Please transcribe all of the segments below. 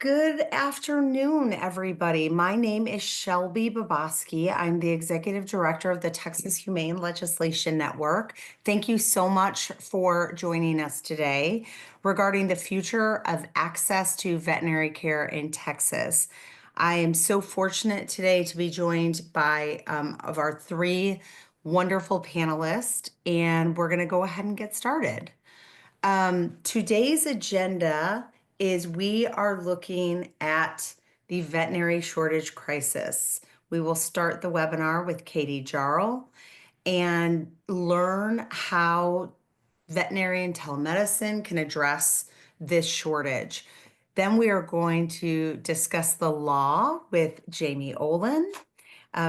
Good afternoon, everybody. My name is Shelby Baboski. I'm the Executive Director of the Texas Humane Legislation Network. Thank you so much for joining us today regarding the future of access to veterinary care in Texas. I am so fortunate today to be joined by of our three wonderful panelists, and we're going to go ahead and get started. Today's agenda is we are looking at the veterinary shortage crisis. We will start the webinar with Katie Jarl and learn how veterinarian telemedicine can address this shortage. Then we are going to discuss the law with Jaime Olin.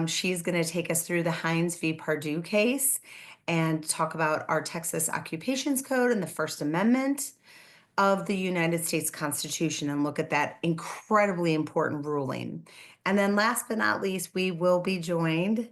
She's going to take us through the Hines v. Pardue case and talk about our Texas Occupations Code and the First Amendment of the United States Constitution and look at that incredibly important ruling. And then last but not least, we will be joined,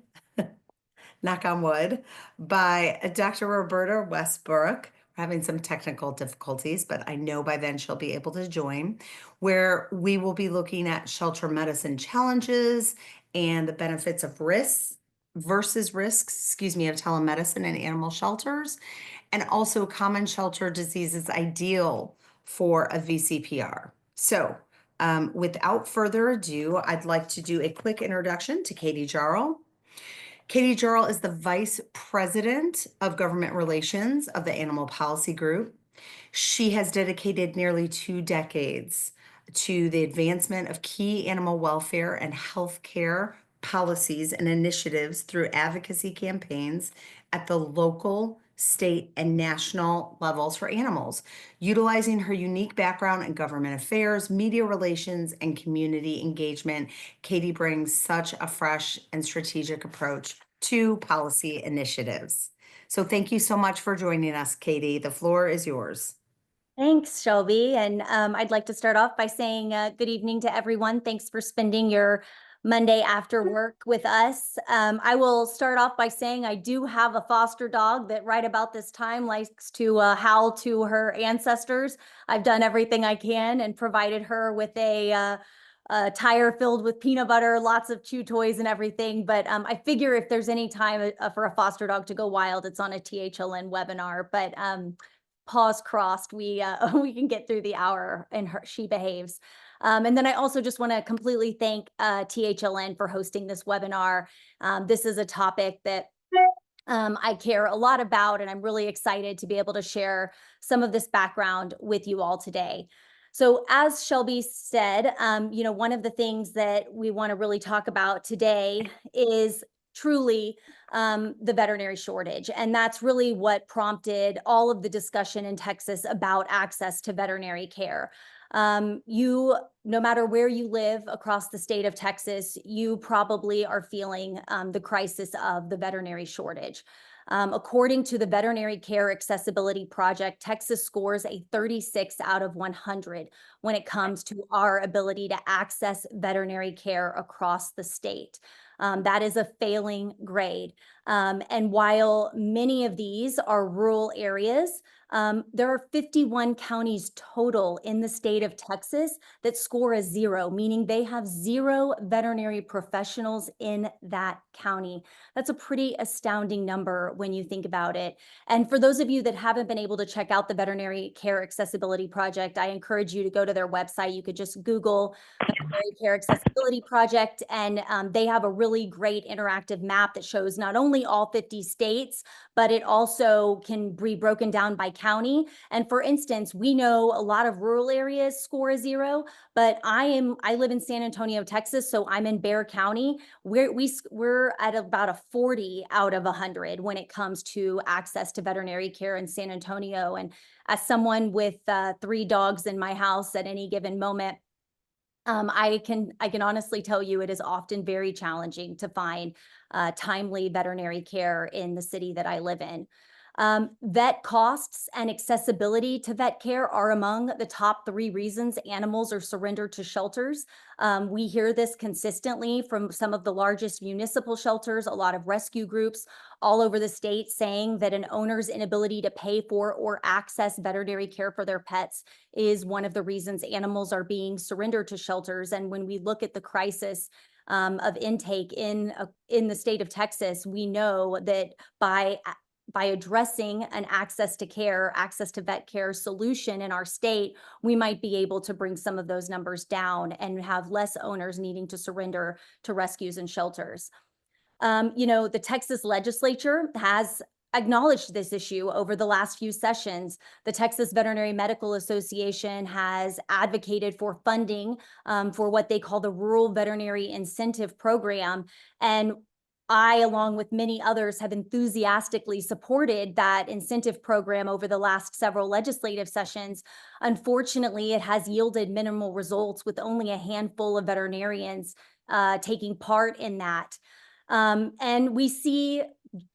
knock on wood, by Dr. Roberta Westbrook. We're having some technical difficulties, but I know by then she'll be able to join, where we will be looking at shelter medicine challenges and the benefits of risks versus risks, of telemedicine in animal shelters, and also common shelter diseases ideal for a VCPR. So without further ado, I'd like to do a quick introduction to Katie Jarl. Katie Jarl is the Vice President of Government Relations of the Animal Policy Group. She has dedicated nearly 2 decades to the advancement of key animal welfare and healthcare policies and initiatives through advocacy campaigns at the local, state, and national levels for animals. Utilizing her unique background in government affairs, media relations, and community engagement, Katie brings such a fresh and strategic approach to policy initiatives. So thank you so much for joining us, Katie. The floor is yours. Thanks, Shelby. And I'd like to start off by saying good evening to everyone. Thanks for spending your Monday after work with us. I will start off by saying I do have a foster dog that right about this time likes to howl to her ancestors. I've done everything I can and provided her with a tire filled with peanut butter, lots of chew toys and everything. But I figure if there's any time for a foster dog to go wild, it's on a THLN webinar. But paws crossed, we we can get through the hour and she behaves. And then I also just want to completely thank THLN for hosting this webinar. This is a topic that I care a lot about, and I'm really excited to be able to share some of this background with you all today. So as Shelby said, one of the things that we want to really talk about today is truly the veterinary shortage. And that's really what prompted all of the discussion in Texas about access to veterinary care. No matter where you live across the state of Texas, you probably are feeling the crisis of the veterinary shortage. According to the Veterinary Care Accessibility Project, Texas scores a 36 out of 100 when it comes to our ability to access veterinary care across the state. That is a failing grade. And while many of these are rural areas, there are 51 counties total in the state of Texas that score a 0, meaning they have 0 veterinary professionals in that county. That's a pretty astounding number when you think about it. And for those of you that haven't been able to check out the Veterinary Care Accessibility Project, I encourage you to go to their website. You could just Google Veterinary Care Accessibility Project, and they have a really great interactive map that shows not only all 50 states, but it also can be broken down by county. And for instance, we know a lot of rural areas score a 0, but I live in San Antonio, Texas, so I'm in Bexar County. We're at about a 40 out of 100 when it comes to access to veterinary care in San Antonio. And as someone with 3 dogs in my house at any given moment, I can honestly tell you it is often very challenging to find timely veterinary care in the city that I live in. Vet costs and accessibility to vet care are among the top 3 reasons animals are surrendered to shelters. We hear this consistently from some of the largest municipal shelters, a lot of rescue groups all over the state saying that an owner's inability to pay for or access veterinary care for their pets is one of the reasons animals are being surrendered to shelters. And when we look at the crisis of intake in the state of Texas, we know that by addressing an access to vet care solution in our state, we might be able to bring some of those numbers down and have less owners needing to surrender to rescues and shelters. The Texas legislature has acknowledged this issue over the last few sessions. The Texas Veterinary Medical Association has advocated for funding for what they call the Rural Veterinary Incentive Program. And I, along with many others, have enthusiastically supported that incentive program over the last several legislative sessions. Unfortunately, it has yielded minimal results with only a handful of veterinarians taking part in that. And we see,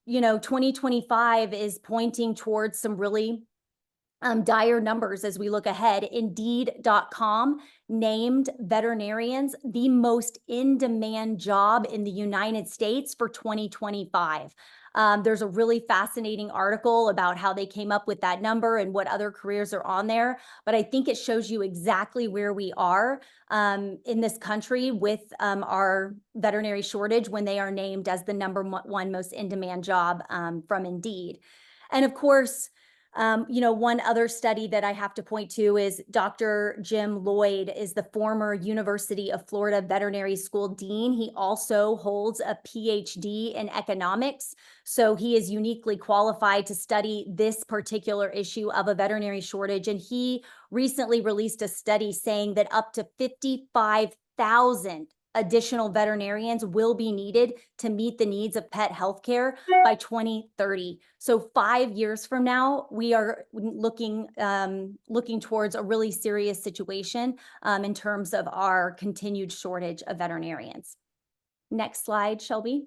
2025 is pointing towards some really dire numbers as we look ahead. Indeed.com named veterinarians the most in-demand job in the United States for 2025. There's a really fascinating article about how they came up with that number and what other careers are on there. But I think it shows you exactly where we are in this country with our veterinary shortage when they are named as the number 1 most in-demand job from Indeed. And of course, one other study that I have to point to is Dr. Jim Lloyd is the former University of Florida Veterinary School Dean. He also holds a PhD in economics, so he is uniquely qualified to study this particular issue of a veterinary shortage. And he recently released a study saying that up to 55,000 additional veterinarians will be needed to meet the needs of pet healthcare by 2030. So 5 years from now, we are looking towards a really serious situation in terms of our continued shortage of veterinarians. Next slide, Shelby.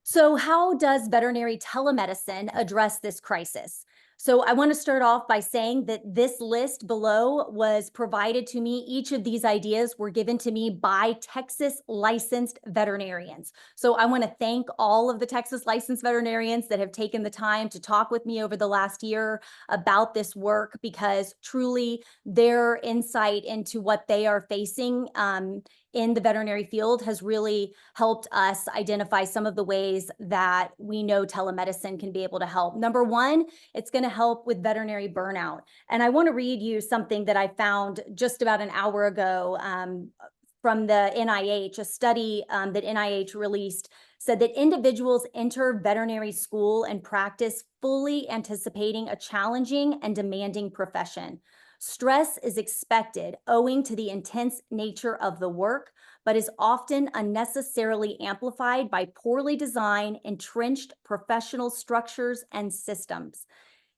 So how does veterinary telemedicine address this crisis? So I want to start off by saying that this list below was provided to me. Each of these ideas were given to me by Texas licensed veterinarians. So I want to thank all of the Texas licensed veterinarians that have taken the time to talk with me over the last year about this work, because truly their insight into what they are facing in the veterinary field has really helped us identify some of the ways that we know telemedicine can be able to help. Number 1, it's going to help with veterinary burnout. And I want to read you something that I found just about an hour ago from the NIH. A study that NIH released said that individuals enter veterinary school and practice fully anticipating a challenging and demanding profession. Stress is expected owing to the intense nature of the work, but is often unnecessarily amplified by poorly designed, entrenched professional structures and systems.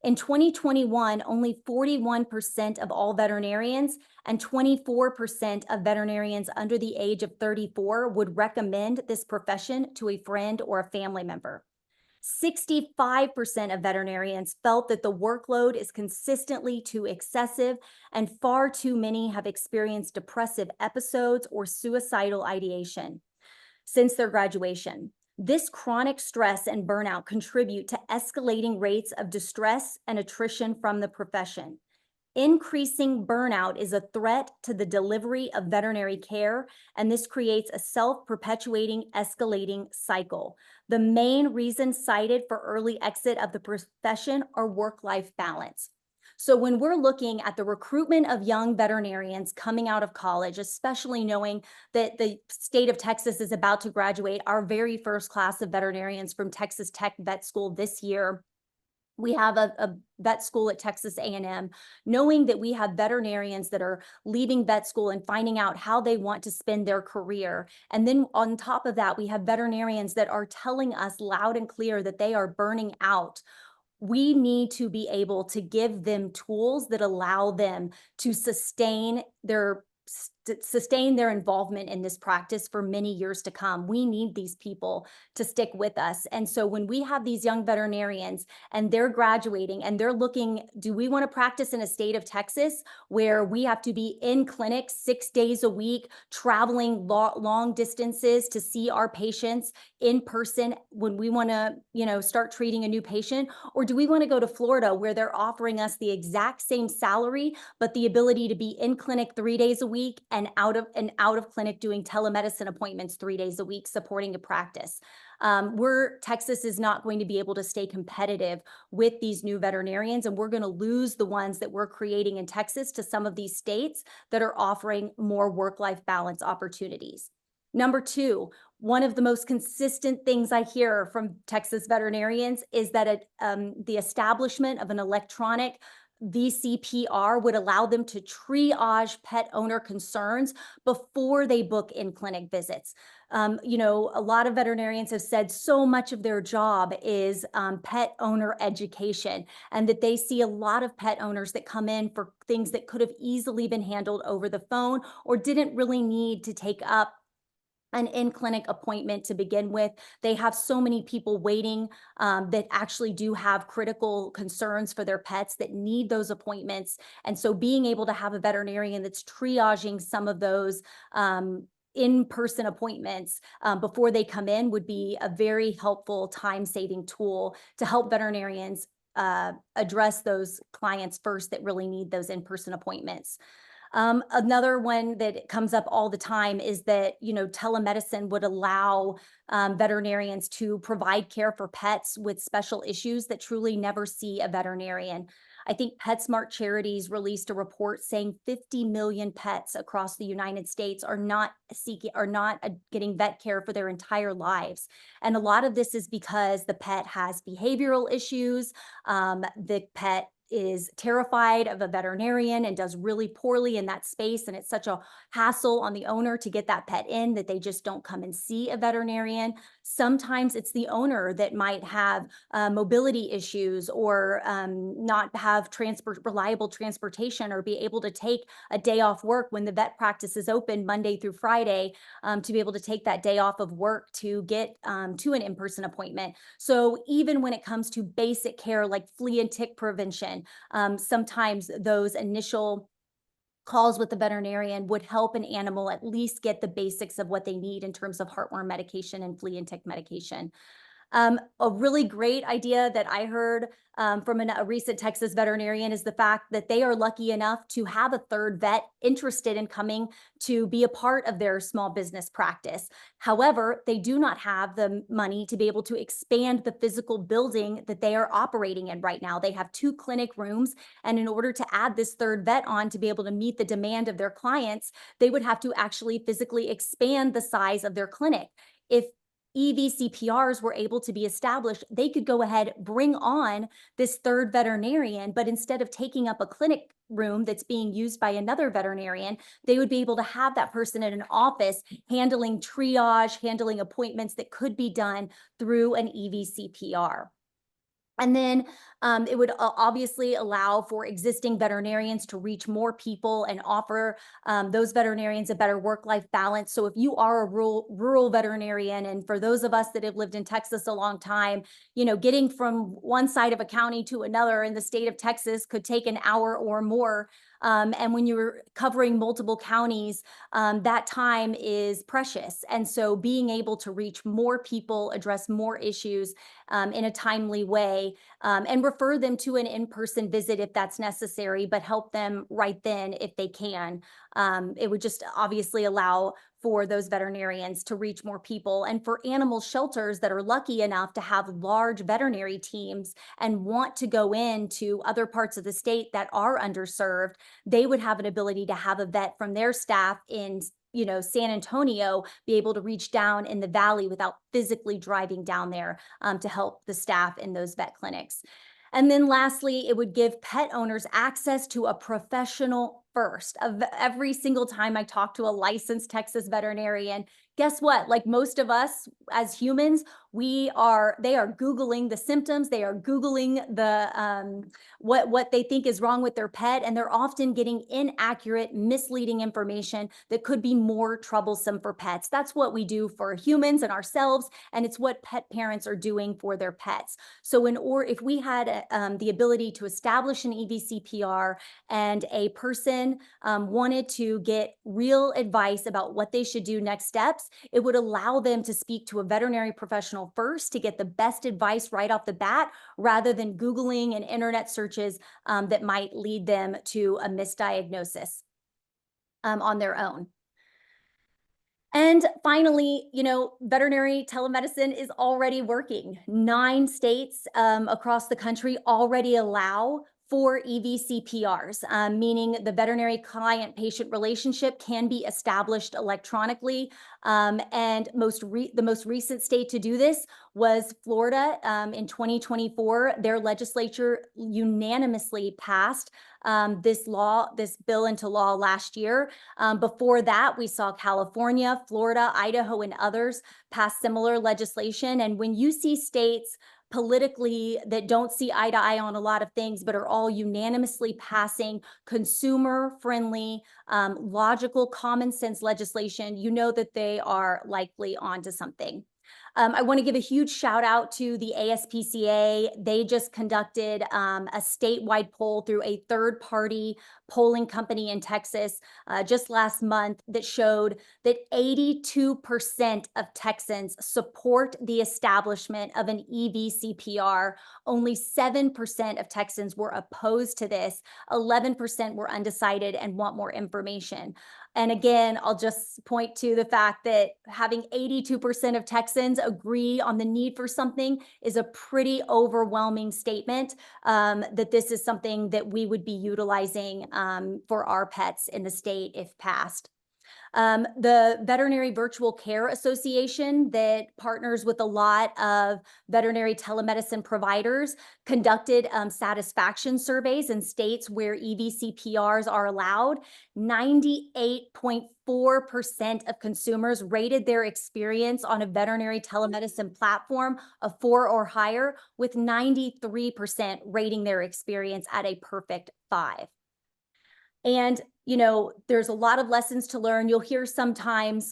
In 2021, only 41% of all veterinarians and 24% of veterinarians under the age of 34 would recommend this profession to a friend or a family member. 65% of veterinarians felt that the workload is consistently too excessive, and far too many have experienced depressive episodes or suicidal ideation since their graduation. This chronic stress and burnout contribute to escalating rates of distress and attrition from the profession. Increasing burnout is a threat to the delivery of veterinary care, and this creates a self-perpetuating, escalating cycle. The main reasons cited for early exit of the profession are work-life balance. So when we're looking at the recruitment of young veterinarians coming out of college, especially knowing that the state of Texas is about to graduate our very first class of veterinarians from Texas Tech Vet School this year, we have a vet school at Texas A&M, knowing that we have veterinarians that are leaving vet school and finding out how they want to spend their career. And then on top of that, we have veterinarians that are telling us loud and clear that they are burning out. We need to be able to give them tools that allow them to sustain their sustain their involvement in this practice for many years to come. We need these people to stick with us. And so when we have these young veterinarians and they're graduating and they're looking, do we want to practice in a state of Texas where we have to be in clinic 6 days a week, traveling long distances to see our patients in person when we want to, start treating a new patient? Or do we want to go to Florida where they're offering us the exact same salary, but the ability to be in clinic 3 days a week and out of clinic doing telemedicine appointments 3 days a week, supporting a practice? Texas is not going to be able to stay competitive with these new veterinarians, and we're going to lose the ones that we're creating in Texas to some of these states that are offering more work-life balance opportunities. Number two, one of the most consistent things I hear from Texas veterinarians is that the establishment of an electronic VCPR would allow them to triage pet owner concerns before they book in-clinic visits. A lot of veterinarians have said so much of their job is pet owner education, and that they see a lot of pet owners that come in for things that could have easily been handled over the phone or didn't really need to take up an in-clinic appointment to begin with. They have so many people waiting that actually do have critical concerns for their pets that need those appointments. And so being able to have a veterinarian that's triaging some of those in-person appointments before they come in would be a very helpful time-saving tool to help veterinarians address those clients first that really need those in-person appointments. Another one that comes up all the time is that, telemedicine would allow veterinarians to provide care for pets with special issues that truly never see a veterinarian. I think PetSmart Charities released a report saying 50 million pets across the United States are not getting vet care for their entire lives. And a lot of this is because the pet has behavioral issues. The pet is terrified of a veterinarian and does really poorly in that space. And it's such a hassle on the owner to get that pet in that they just don't come and see a veterinarian. Sometimes it's the owner that might have mobility issues or not have reliable transportation or be able to take a day off work when the vet practice is open Monday through Friday, to be able to take that day off of work to get to an in-person appointment. So even when it comes to basic care like flea and tick prevention, sometimes those initial calls with the veterinarian would help an animal at least get the basics of what they need in terms of heartworm medication and flea and tick medication. A really great idea that I heard from a recent Texas veterinarian is the fact that they are lucky enough to have a third vet interested in coming to be a part of their small business practice. However, they do not have the money to be able to expand the physical building that they are operating in right now. They have 2 clinic rooms, and in order to add this third vet on to be able to meet the demand of their clients, they would have to actually physically expand the size of their clinic. If EVCPRs were able to be established, they could go ahead, bring on this third veterinarian, but instead of taking up a clinic room that's being used by another veterinarian, they would be able to have that person in an office handling triage, handling appointments that could be done through an EVCPR. And then it would obviously allow for existing veterinarians to reach more people and offer those veterinarians a better work-life balance. So if you are a rural veterinarian, and for those of us that have lived in Texas a long time, getting from one side of a county to another in the state of Texas could take an hour or more. And when you're covering multiple counties, that time is precious. And so being able to reach more people, address more issues in a timely way, and refer them to an in-person visit if that's necessary, but help them right then if they can. It would just obviously allow for those veterinarians to reach more people, and for animal shelters that are lucky enough to have large veterinary teams and want to go into other parts of the state that are underserved, they would have an ability to have a vet from their staff in San Antonio be able to reach down in the valley without physically driving down there to help the staff in those vet clinics. And then lastly, it would give pet owners access to a professional first of every single time I talk to a licensed Texas veterinarian. Guess what? Like most of us as humans, they are Googling the symptoms. They are Googling the what they think is wrong with their pet, and they're often getting inaccurate, misleading information that could be more troublesome for pets. That's what we do for humans and ourselves, and it's what pet parents are doing for their pets. So if we had the ability to establish an EVCPR and a person wanted to get real advice about what they should do next steps, it would allow them to speak to a veterinary professional first to get the best advice right off the bat, rather than Googling and internet searches that might lead them to a misdiagnosis on their own. And finally, veterinary telemedicine is already working. 9 states across the country already allow for EVCPRs, meaning the veterinary client-patient relationship can be established electronically. And the most recent state to do this was Florida. In 2024, their legislature unanimously passed this bill into law last year. Before that, we saw California, Florida, Idaho, and others pass similar legislation. And when you see states politically that don't see eye to eye on a lot of things, but are all unanimously passing consumer-friendly, logical, common sense legislation, you know that they are likely onto something. I want to give a huge shout out to the ASPCA. They just conducted a statewide poll through a third-party polling company in Texas just last month that showed that 82% of Texans support the establishment of an EVCPR. Only 7% of Texans were opposed to this. 11% were undecided and want more information. And again, I'll just point to the fact that having 82% of Texans agree on the need for something is a pretty overwhelming statement that this is something that we would be utilizing for our pets in the state if passed. The Veterinary Virtual Care Association, that partners with a lot of veterinary telemedicine providers, conducted satisfaction surveys in states where EVCPRs are allowed. 98.4% of consumers rated their experience on a veterinary telemedicine platform a 4 or higher, with 93% rating their experience at a perfect 5. And, there's a lot of lessons to learn. You'll hear sometimes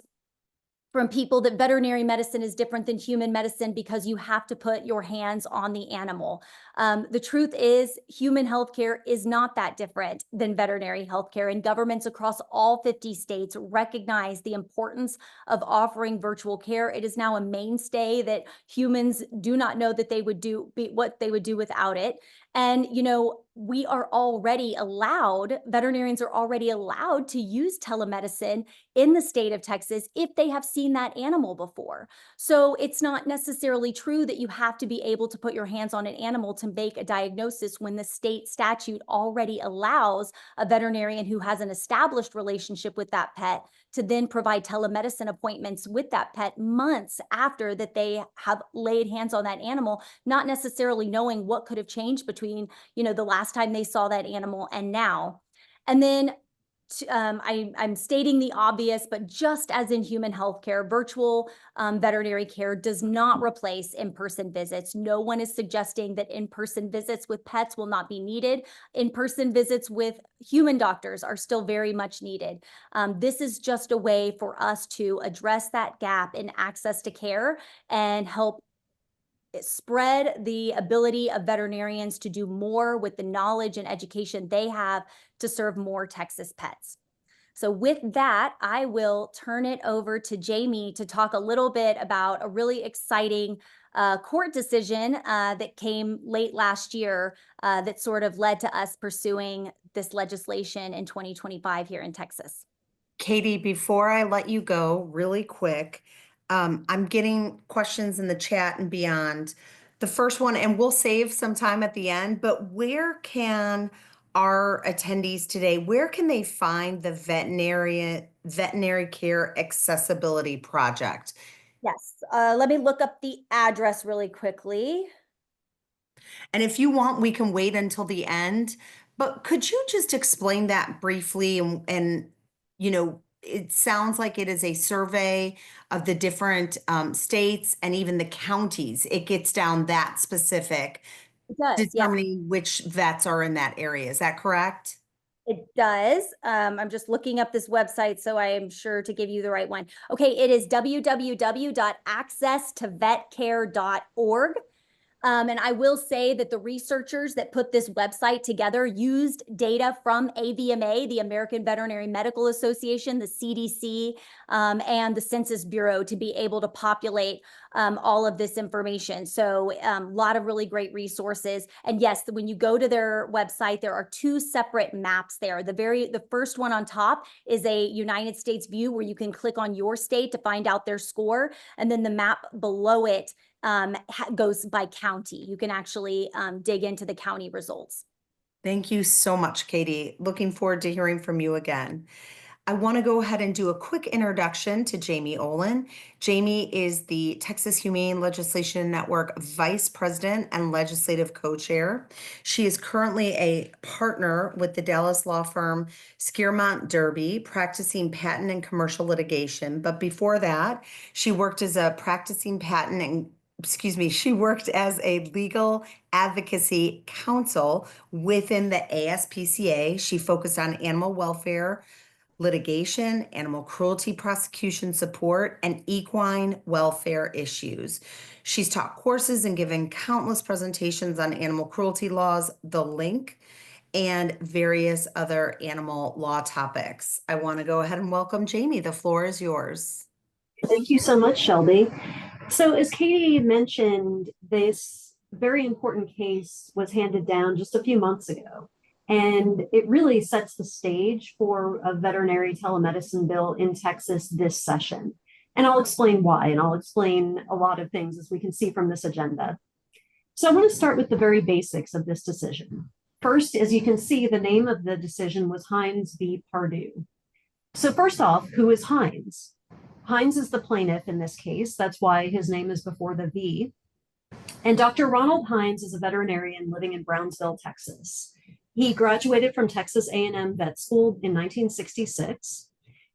from people that veterinary medicine is different than human medicine because you have to put your hands on the animal. The truth is, human healthcare is not that different than veterinary healthcare, and governments across all 50 states recognize the importance of offering virtual care. It is now a mainstay that humans do not know that they would do what they would do without it. And, veterinarians are already allowed to use telemedicine in the state of Texas if they have seen that animal before. So it's not necessarily true that you have to be able to put your hands on an animal to make a diagnosis, when the state statute already allows a veterinarian who has an established relationship with that pet to then provide telemedicine appointments with that pet months after that they have laid hands on that animal, not necessarily knowing what could have changed between, the last time they saw that animal and now. And then I'm stating the obvious, but just as in human healthcare, virtual veterinary care does not replace in-person visits. No one is suggesting that in-person visits with pets will not be needed. In-person visits with human doctors are still very much needed. This is just a way for us to address that gap in access to care and help spread the ability of veterinarians to do more with the knowledge and education they have to serve more Texas pets. So with that, I will turn it over to Jaime to talk a little bit about a really exciting court decision that came late last year that sort of led to us pursuing this legislation in 2025 here in Texas. Katie, before I let you go, really quick, I'm getting questions in the chat and beyond. The first one, and we'll save some time at the end, but where can our attendees today, where can they find the veterinary care accessibility project? Yes, let me look up the address really quickly. And if you want, we can wait until the end, But could you just explain that briefly it sounds like it is a survey of the different states and even the counties. It gets down that specific, It does, yeah. determining which vets are in that area. Is that correct? It does. I'm just looking up this website, so I am sure to give you the right one. Okay, it is www.accesstovetcare.org. And I will say that the researchers that put this website together used data from AVMA, the American Veterinary Medical Association, the CDC, and the Census Bureau to be able to populate all of this information. So a lot of really great resources. And yes, when you go to their website, there are two separate maps there. The first one on top is a United States view where you can click on your state to find out their score. And then the map below it goes by county. You can actually dig into the county results. Thank you so much, Katie. Looking forward to hearing from you again. I want to go ahead and do a quick introduction to Jaime Olin. Jaime is the Texas Humane Legislation Network Vice President and Legislative Co-Chair. She is currently a partner with the Dallas law firm Skiermont Derby, practicing patent and commercial litigation. But before that, she worked as a she worked as a legal advocacy counsel within the ASPCA. She focused on animal welfare, litigation, animal cruelty prosecution support, and equine welfare issues. She's taught courses and given countless presentations on animal cruelty laws, the link, and various other animal law topics. I want to go ahead and welcome Jaime. The floor is yours. Thank you so much, Shelby. So as Katie mentioned, this very important case was handed down just a few months ago, and it really sets the stage for a veterinary telemedicine bill in Texas this session. And I'll explain why, and I'll explain a lot of things as we can see from this agenda. So I want to start with the very basics of this decision. First, as you can see, the name of the decision was Hines v. Pardue. So first off, who is Hines? Hines is the plaintiff in this case. That's why his name is before the V. And Dr. Ronald Hines is a veterinarian living in Brownsville, Texas. He graduated from Texas A&M Vet School in 1966,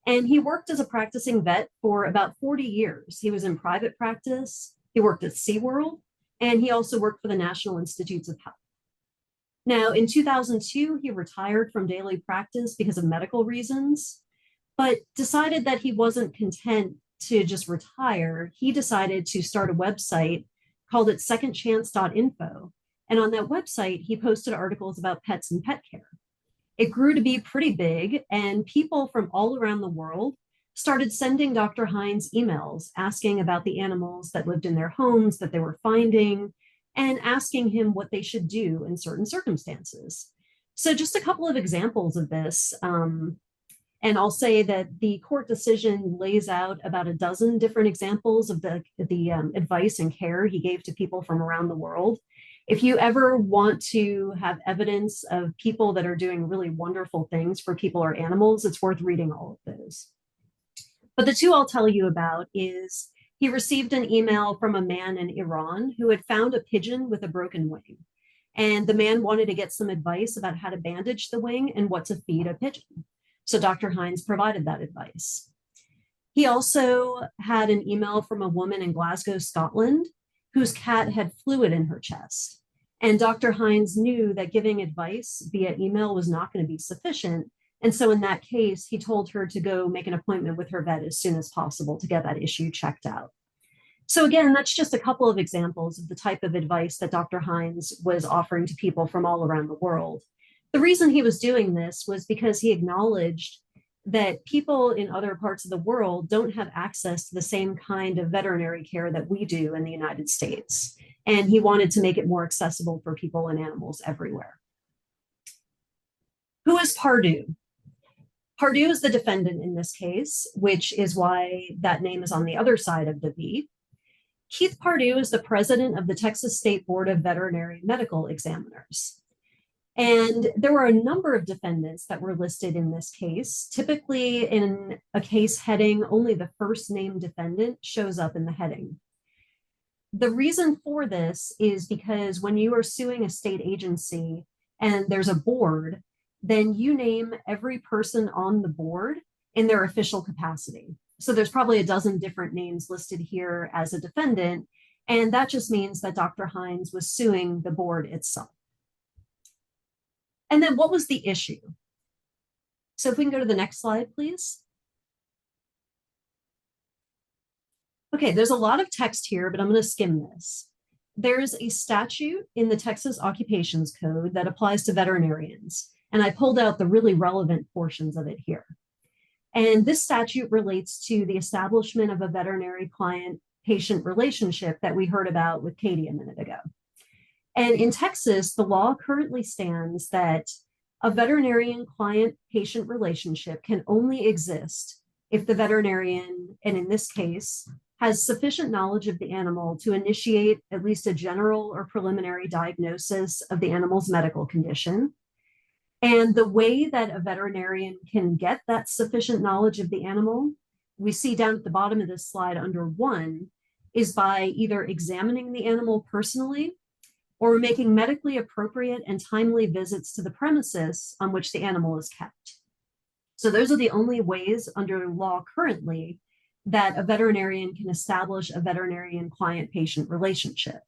and he worked as a practicing vet for about 40 years. He was in private practice, he worked at SeaWorld, and he also worked for the National Institutes of Health. Now, in 2002, he retired from daily practice because of medical reasons, but decided that he wasn't content to just retire. He decided to start a website, called it secondchance.info. And on that website, he posted articles about pets and pet care. It grew to be pretty big, and people from all around the world started sending Dr. Hines emails asking about the animals that lived in their homes that they were finding, and asking him what they should do in certain circumstances. So just a couple of examples of this. And I'll say that the court decision lays out about a dozen different examples of the advice and care he gave to people from around the world. If you ever want to have evidence of people that are doing really wonderful things for people or animals, it's worth reading all of those. But the two I'll tell you about is he received an email from a man in Iran who had found a pigeon with a broken wing. And the man wanted to get some advice about how to bandage the wing and what to feed a pigeon. So Dr. Hines provided that advice. He also had an email from a woman in Glasgow, Scotland, whose cat had fluid in her chest. And Dr. Hines knew that giving advice via email was not going to be sufficient. And so in that case, he told her to go make an appointment with her vet as soon as possible to get that issue checked out. So again, that's just a couple of examples of the type of advice that Dr. Hines was offering to people from all around the world. The reason he was doing this was because he acknowledged that people in other parts of the world don't have access to the same kind of veterinary care that we do in the United States. And he wanted to make it more accessible for people and animals everywhere. Who is Pardue? Pardue is the defendant in this case, which is why that name is on the other side of the V. Keith Pardue is the president of the Texas State Board of Veterinary Medical Examiners. And there were a number of defendants that were listed in this case. Typically in a case heading, only the first named defendant shows up in the heading. The reason for this is because when you are suing a state agency, and there's a board, then you name every person on the board in their official capacity. So there's probably a dozen different names listed here as a defendant, and that just means that Dr. Hines was suing the board itself. And then what was the issue? So if we can go to the next slide, please. Okay, there's a lot of text here, but I'm going to skim this. There's a statute in the Texas Occupations Code that applies to veterinarians, and I pulled out the really relevant portions of it here. And this statute relates to the establishment of a veterinary client-patient relationship that we heard about with Katie a minute ago. And in Texas, the law currently stands that a veterinarian client-patient relationship can only exist if the veterinarian, and in this case, has sufficient knowledge of the animal to initiate at least a general or preliminary diagnosis of the animal's medical condition. And the way that a veterinarian can get that sufficient knowledge of the animal, we see down at the bottom of this slide under 1, is by either examining the animal personally or making medically appropriate and timely visits to the premises on which the animal is kept. So those are the only ways under law currently that a veterinarian can establish a veterinarian client-patient relationship.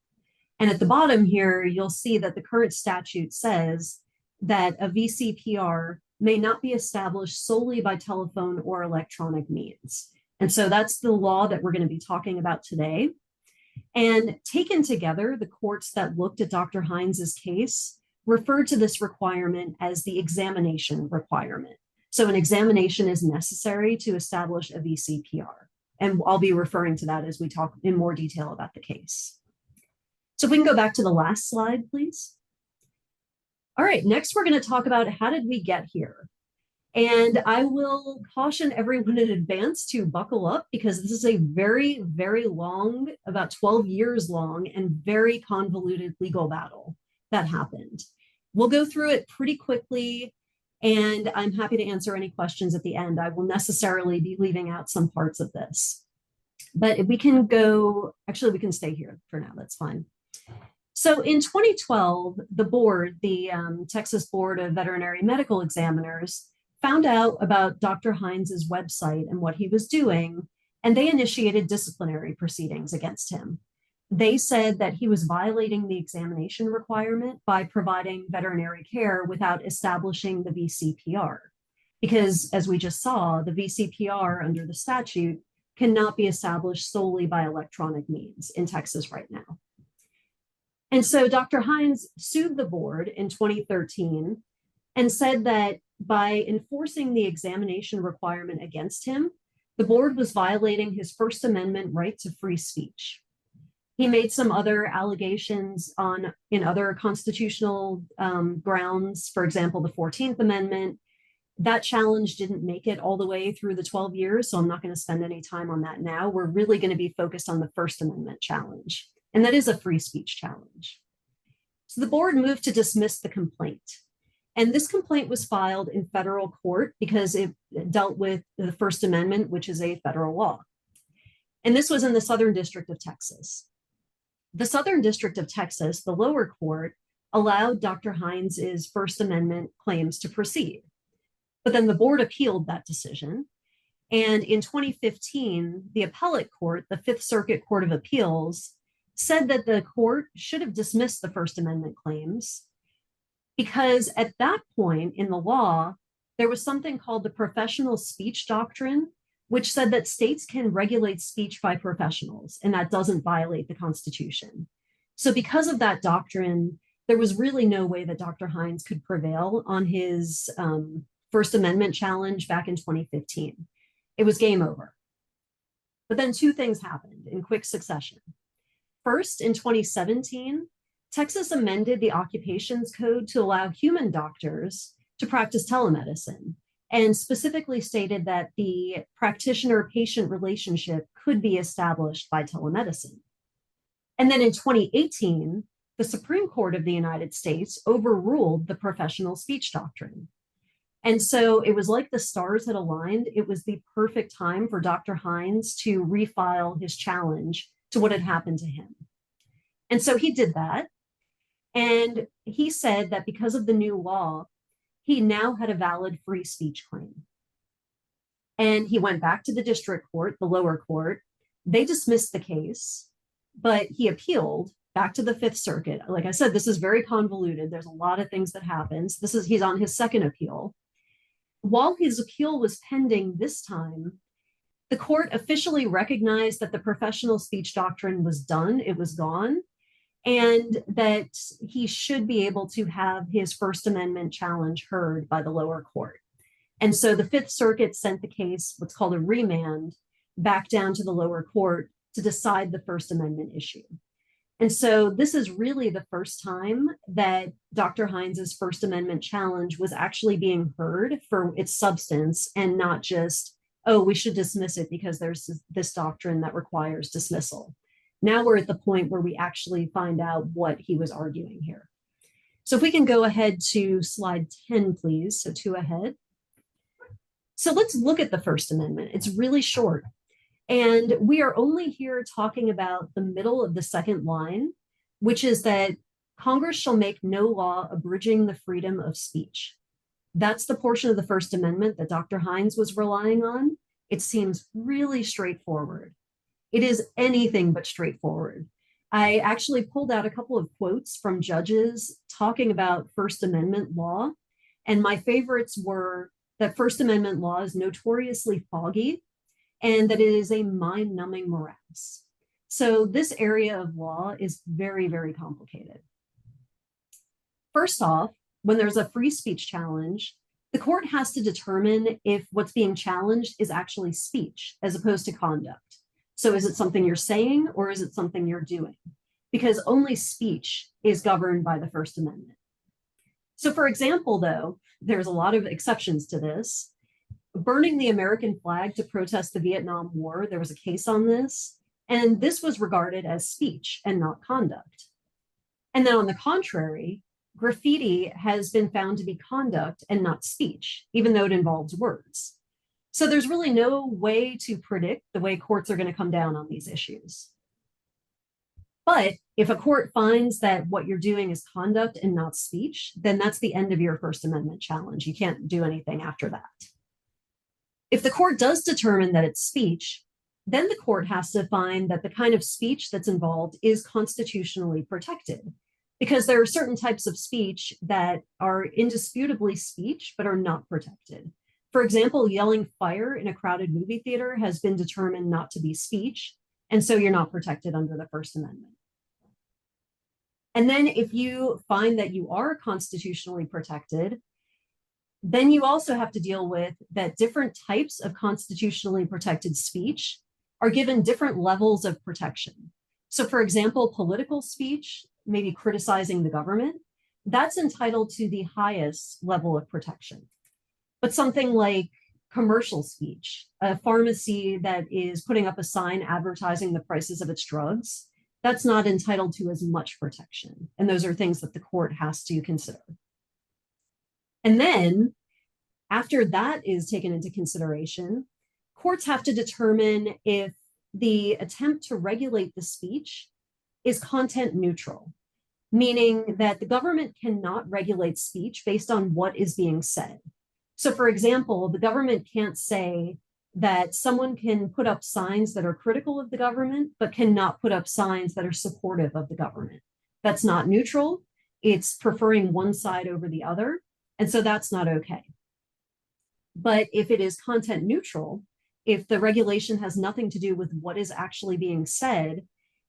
And at the bottom here, you'll see that the current statute says that a VCPR may not be established solely by telephone or electronic means. And so that's the law that we're going to be talking about today. And taken together, the courts that looked at Dr. Hines's case referred to this requirement as the examination requirement. So an examination is necessary to establish a VCPR. And I'll be referring to that as we talk in more detail about the case. So if we can go back to the last slide, please. All right, next we're going to talk about how did we get here? And I will caution everyone in advance to buckle up because this is a very, very long, about 12 years long and very convoluted legal battle that happened. We'll go through it pretty quickly, and I'm happy to answer any questions at the end. I will necessarily be leaving out some parts of this. But if we can go, actually, we can stay here for now. That's fine. So in 2012, the board, the Texas Board of Veterinary Medical Examiners, found out about Dr. Hines's website and what he was doing, and they initiated disciplinary proceedings against him. They said that he was violating the examination requirement by providing veterinary care without establishing the VCPR. Because as we just saw, the VCPR under the statute cannot be established solely by electronic means in Texas right now. And so Dr. Hines sued the board in 2013 and said that by enforcing the examination requirement against him, the board was violating his First Amendment right to free speech. He made some other allegations in other constitutional grounds, for example, the 14th Amendment. That challenge didn't make it all the way through the 12 years, so I'm not going to spend any time on that now. We're really going to be focused on the First Amendment challenge, and that is a free speech challenge. So the board moved to dismiss the complaint. And this complaint was filed in federal court because it dealt with the First Amendment, which is a federal law. And this was in the Southern District of Texas. The Southern District of Texas, the lower court, allowed Dr. Hines's First Amendment claims to proceed. But then the board appealed that decision. And in 2015, the appellate court, the Fifth Circuit Court of Appeals, said that the court should have dismissed the First Amendment claims because at that point in the law, there was something called the professional speech doctrine, which said that states can regulate speech by professionals, and that doesn't violate the Constitution. So because of that doctrine, there was really no way that Dr. Hines could prevail on his First Amendment challenge back in 2015. It was game over. But then two things happened in quick succession. First, in 2017, Texas amended the Occupations Code to allow human doctors to practice telemedicine, and specifically stated that the practitioner-patient relationship could be established by telemedicine. And then in 2018, the Supreme Court of the United States overruled the professional speech doctrine. And so it was like the stars had aligned. It was the perfect time for Dr. Hines to refile his challenge to what had happened to him. And so he did that. And he said that because of the new law, he now had a valid free speech claim. And he went back to the district court, the lower court. They dismissed the case, but he appealed back to the Fifth Circuit. Like I said, this is very convoluted. There's a lot of things that happens. He's on his second appeal. While his appeal was pending this time, the court officially recognized that the professional speech doctrine was done, it was gone, and that he should be able to have his First Amendment challenge heard by the lower court. And so the Fifth Circuit sent the case, what's called a remand, back down to the lower court to decide the First Amendment issue. And so this is really the first time that Dr. Hines' First Amendment challenge was actually being heard for its substance and not just, oh, we should dismiss it because there's this doctrine that requires dismissal. Now we're at the point where we actually find out what he was arguing here. So if we can go ahead to slide 10, please. So 2 ahead. So let's look at the First Amendment. It's really short. And we are only here talking about the middle of the second line, which is that Congress shall make no law abridging the freedom of speech. That's the portion of the First Amendment that Dr. Hines was relying on. It seems really straightforward. It is anything but straightforward. I actually pulled out a couple of quotes from judges talking about First Amendment law. And my favorites were that First Amendment law is notoriously foggy and that it is a mind-numbing morass. So this area of law is very, very complicated. First off, when there's a free speech challenge, the court has to determine if what's being challenged is actually speech as opposed to conduct. So is it something you're saying or is it something you're doing? Because only speech is governed by the First Amendment. So for example, though, there's a lot of exceptions to this. Burning the American flag to protest the Vietnam War, there was a case on this, and this was regarded as speech and not conduct. And then on the contrary, graffiti has been found to be conduct and not speech, even though it involves words. So there's really no way to predict the way courts are going to come down on these issues. But if a court finds that what you're doing is conduct and not speech, then that's the end of your First Amendment challenge. You can't do anything after that. If the court does determine that it's speech, then the court has to find that the kind of speech that's involved is constitutionally protected, because there are certain types of speech that are indisputably speech but are not protected. For example, yelling fire in a crowded movie theater has been determined not to be speech, and so you're not protected under the First Amendment. And then if you find that you are constitutionally protected, then you also have to deal with that different types of constitutionally protected speech are given different levels of protection. So for example, political speech, maybe criticizing the government, that's entitled to the highest level of protection. But something like commercial speech, a pharmacy that is putting up a sign advertising the prices of its drugs, that's not entitled to as much protection. And those are things that the court has to consider. And then after that is taken into consideration, courts have to determine if the attempt to regulate the speech is content neutral, meaning that the government cannot regulate speech based on what is being said. So for example, the government can't say that someone can put up signs that are critical of the government, but cannot put up signs that are supportive of the government. That's not neutral. It's preferring one side over the other. And so that's not okay. But if it is content neutral, if the regulation has nothing to do with what is actually being said,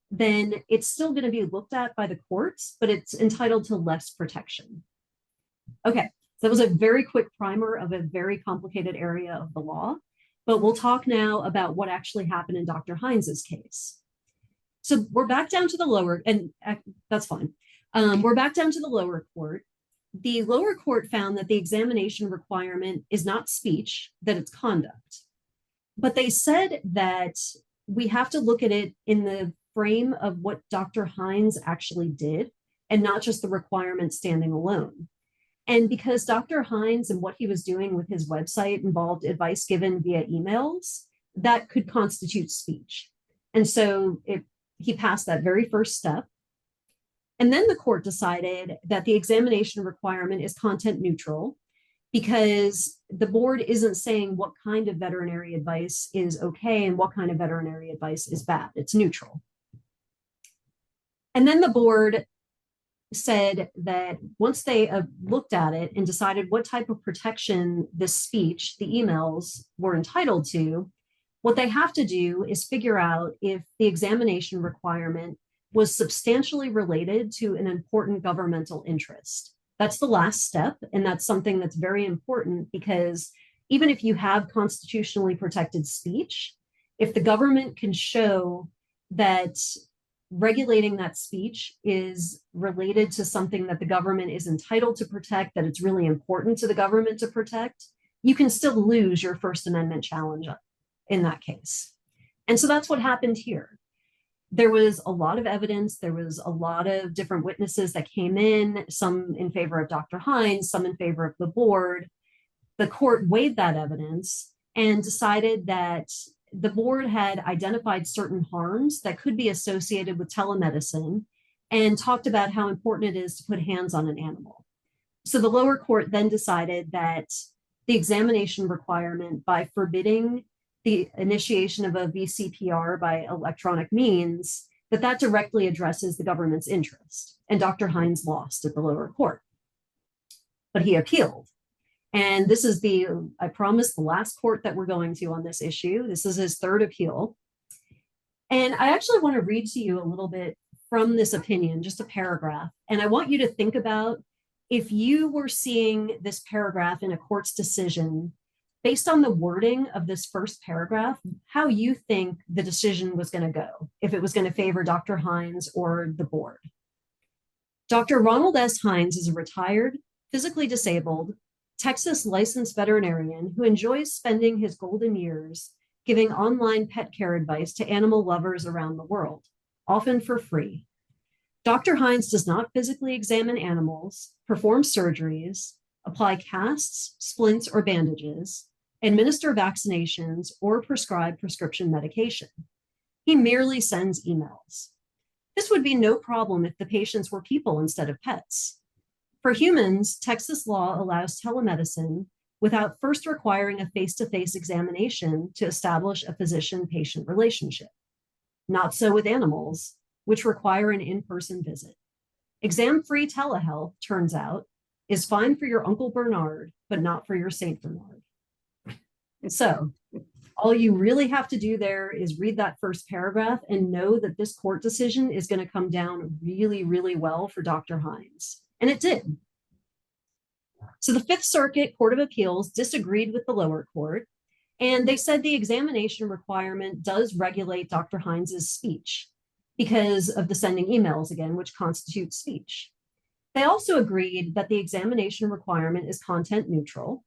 then it's still going to be looked at by the courts, but it's entitled to less protection. Okay, so that was a very quick primer of a very complicated area of the law, but we'll talk now about what actually happened in Dr. Hines's case. So we're back down to the lower, and that's fine. We're back down to the lower court. The lower court found that the examination requirement is not speech, that it's conduct. But they said that we have to look at it in the frame of what Dr. Hines actually did and not just the requirement standing alone. And because Dr. Hines and what he was doing with his website involved advice given via emails, that could constitute speech. And so he passed that very first step. And then the court decided that the examination requirement is content neutral because the board isn't saying what kind of veterinary advice is okay and what kind of veterinary advice is bad. It's neutral. And then the board said that once they looked at it and decided what type of protection this speech, the emails, were entitled to, what they have to do is figure out if the examination requirement was substantially related to an important governmental interest. That's the last step, and that's something that's very important because even if you have constitutionally protected speech, if the government can show that regulating that speech is related to something that the government is entitled to protect, that it's really important to the government to protect, you can still lose your First Amendment challenge in that case. And so that's what happened here. There was a lot of evidence. There was a lot of different witnesses that came in, some in favor of Dr. Hines, some in favor of the board. The court weighed that evidence and decided that the board had identified certain harms that could be associated with telemedicine and talked about how important it is to put hands on an animal. So the lower court then decided that the examination requirement, by forbidding the initiation of a VCPR by electronic means, that directly addresses the government's interest. And Dr. Hines lost at the lower court, but he appealed. And this is I promise, the last court that we're going to on this issue. This is his third appeal. And I actually want to read to you a little bit from this opinion, just a paragraph. And I want you to think about if you were seeing this paragraph in a court's decision, based on the wording of this first paragraph, how you think the decision was going to go, if it was going to favor Dr. Hines or the board. Dr. Ronald S. Hines is a retired, physically disabled, Texas licensed veterinarian who enjoys spending his golden years giving online pet care advice to animal lovers around the world, often for free. Dr. Hines does not physically examine animals, perform surgeries, apply casts, splints, or bandages, administer vaccinations, or prescribe prescription medication. He merely sends emails. This would be no problem if the patients were people instead of pets. For humans, Texas law allows telemedicine without first requiring a face-to-face examination to establish a physician-patient relationship. Not so with animals, which require an in-person visit. Exam-free telehealth, turns out, is fine for your Uncle Bernard, but not for your Saint Bernard. So all you really have to do there is read that first paragraph and know that this court decision is going to come down really, really well for Dr. Hines. And it did. So the Fifth Circuit Court of Appeals disagreed with the lower court, and they said the examination requirement does regulate Dr. Hines's speech because of the sending emails, again, which constitutes speech. They also agreed that the examination requirement is content neutral,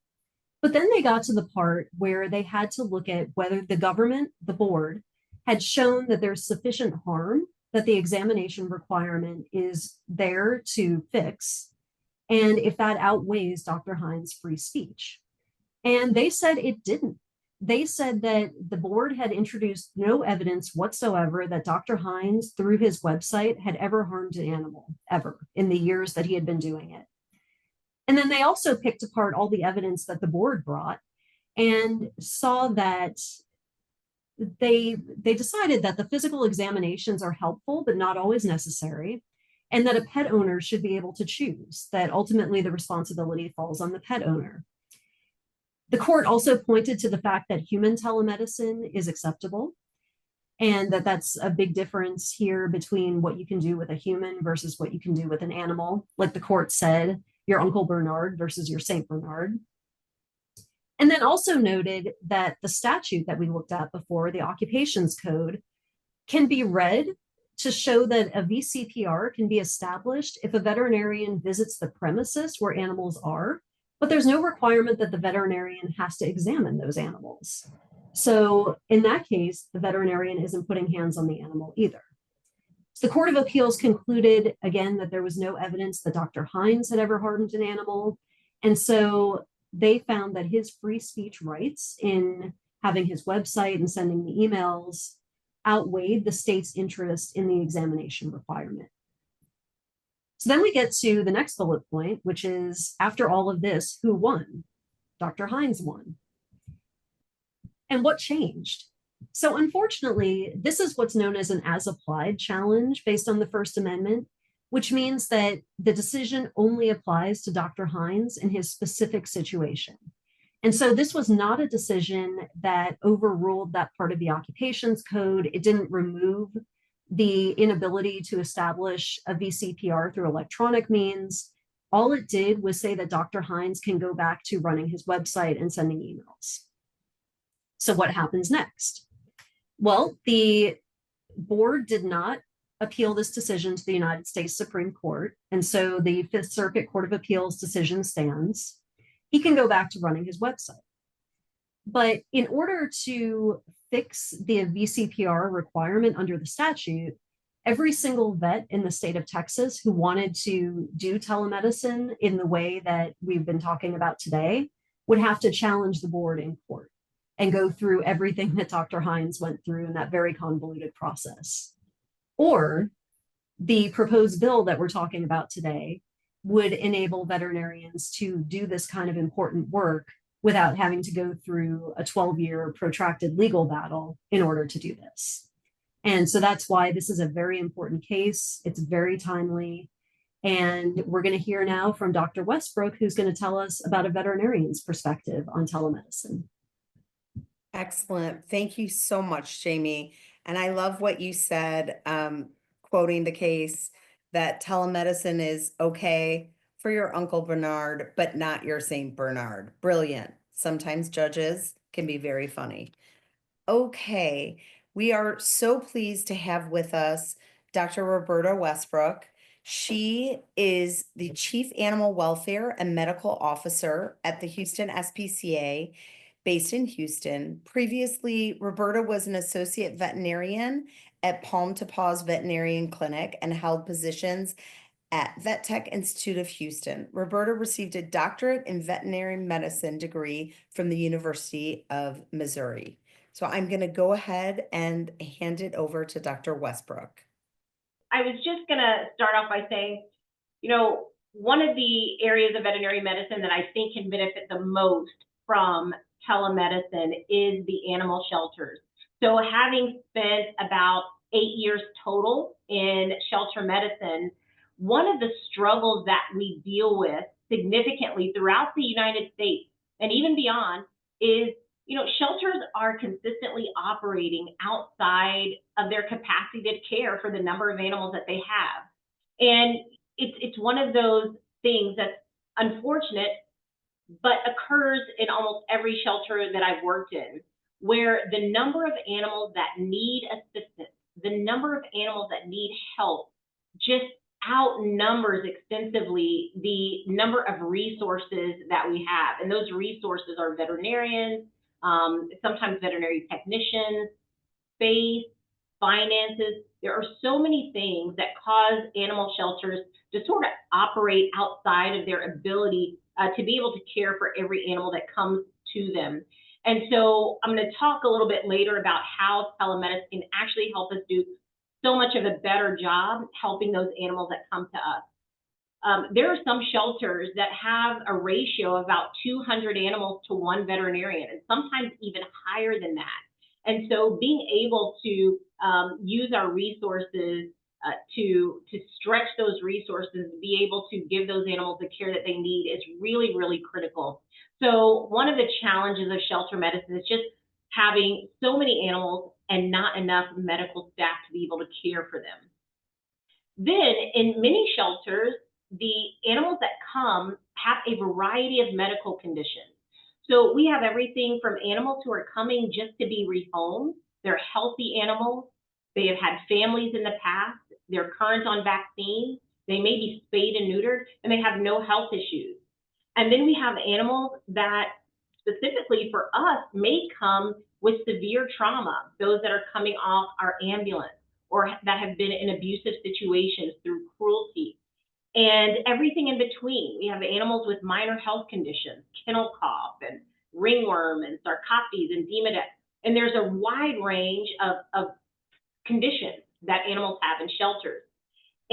but then they got to the part where they had to look at whether the government, the board, had shown that there's sufficient harm that the examination requirement is there to fix, and if that outweighs Dr. Hines' free speech. And they said it didn't. They said that the board had introduced no evidence whatsoever that Dr. Hines, through his website, had ever harmed an animal, ever, in the years that he had been doing it. And then they also picked apart all the evidence that the board brought and saw that they decided that the physical examinations are helpful, but not always necessary, and that a pet owner should be able to choose, that ultimately the responsibility falls on the pet owner. The court also pointed to the fact that human telemedicine is acceptable, and that that's a big difference here between what you can do with a human versus what you can do with an animal. Like the court said, your Uncle Bernard versus your Saint Bernard. And then also noted that the statute that we looked at before, the Occupations Code, can be read to show that a VCPR can be established if a veterinarian visits the premises where animals are, but there's no requirement that the veterinarian has to examine those animals. So in that case, the veterinarian isn't putting hands on the animal either. So the Court of Appeals concluded, again, that there was no evidence that Dr. Hines had ever harmed an animal. And so they found that his free speech rights in having his website and sending the emails outweighed the state's interest in the examination requirement. So then we get to the next bullet point, which is after all of this, who won? Dr. Hines won. And what changed? So unfortunately, this is what's known as an as-applied challenge based on the First Amendment, which means that the decision only applies to Dr. Hines in his specific situation. And so this was not a decision that overruled that part of the occupations code. It didn't remove the inability to establish a VCPR through electronic means. All it did was say that Dr. Hines can go back to running his website and sending emails. So what happens next? Well, the board did not appeal this decision to the United States Supreme Court. And so the Fifth Circuit Court of Appeals decision stands. He can go back to running his website. But in order to fix the VCPR requirement under the statute, every single vet in the state of Texas who wanted to do telemedicine in the way that we've been talking about today would have to challenge the board in court and go through everything that Dr. Hines went through in that very convoluted process. Or the proposed bill that we're talking about today would enable veterinarians to do this kind of important work without having to go through a 12-year protracted legal battle in order to do this. And so that's why this is a very important case. It's very timely. And we're going to hear now from Dr. Westbrook, who's going to tell us about a veterinarian's perspective on telemedicine. Excellent. Thank you so much, Jaime. And I love what you said, quoting the case that telemedicine is okay for your Uncle Bernard, but not your Saint Bernard. Brilliant. Sometimes judges can be very funny. Okay, we are so pleased to have with us Dr. Roberta Westbrook. She is the Chief Animal Welfare and Medical Officer at the Houston SPCA, based in Houston. Previously, Roberta was an associate veterinarian at Palm to Paws Veterinarian Clinic and held positions at Vet Tech Institute of Houston. Roberta received a doctorate in veterinary medicine degree from the University of Missouri. So I'm going to go ahead and hand it over to Dr. Westbrook. I was just going to start off by saying, one of the areas of veterinary medicine that I think can benefit the most from telemedicine is the animal shelters. So having spent about 8 years total in shelter medicine, one of the struggles that we deal with significantly throughout the United States and even beyond is, shelters are consistently operating outside of their capacity to care for the number of animals that they have. And it's one of those things that's unfortunate, but occurs in almost every shelter that I've worked in, where the number of animals that need assistance, the number of animals that need help just outnumbers extensively the number of resources that we have. And those resources are veterinarians, sometimes veterinary technicians, space, finances. There are so many things that cause animal shelters to sort of operate outside of their ability to be able to care for every animal that comes to them. And so I'm going to talk a little bit later about how telemedicine can actually help us do so much of a better job helping those animals that come to us. There are some shelters that have a ratio of about 200 animals to one veterinarian, and sometimes even higher than that. And so being able to use our resources to stretch those resources, be able to give those animals the care that they need is really, really critical. So one of the challenges of shelter medicine is just having so many animals and not enough medical staff to be able to care for them. Then in many shelters, the animals that come have a variety of medical conditions. So we have everything from animals who are coming just to be rehomed. They're healthy animals. They have had families in the past. They're current on vaccines. They may be spayed and neutered, and they have no health issues. And then we have animals that specifically for us may come with severe trauma, those that are coming off our ambulance or that have been in abusive situations through cruelty, and everything in between. We have animals with minor health conditions, kennel cough and ringworm and sarcoptes and demodex. And there's a wide range of conditions that animals have in shelters.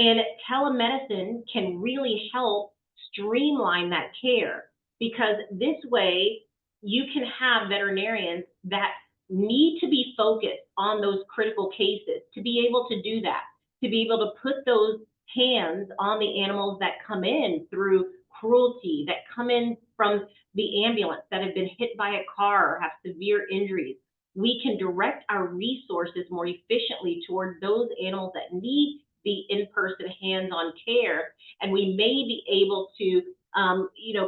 And telemedicine can really help streamline that care, because this way you can have veterinarians that need to be focused on those critical cases to be able to do that, to be able to put those hands on the animals that come in through cruelty, that come in from the ambulance, that have been hit by a car or have severe injuries. We can direct our resources more efficiently toward those animals that need the in-person hands-on care, and we may be able to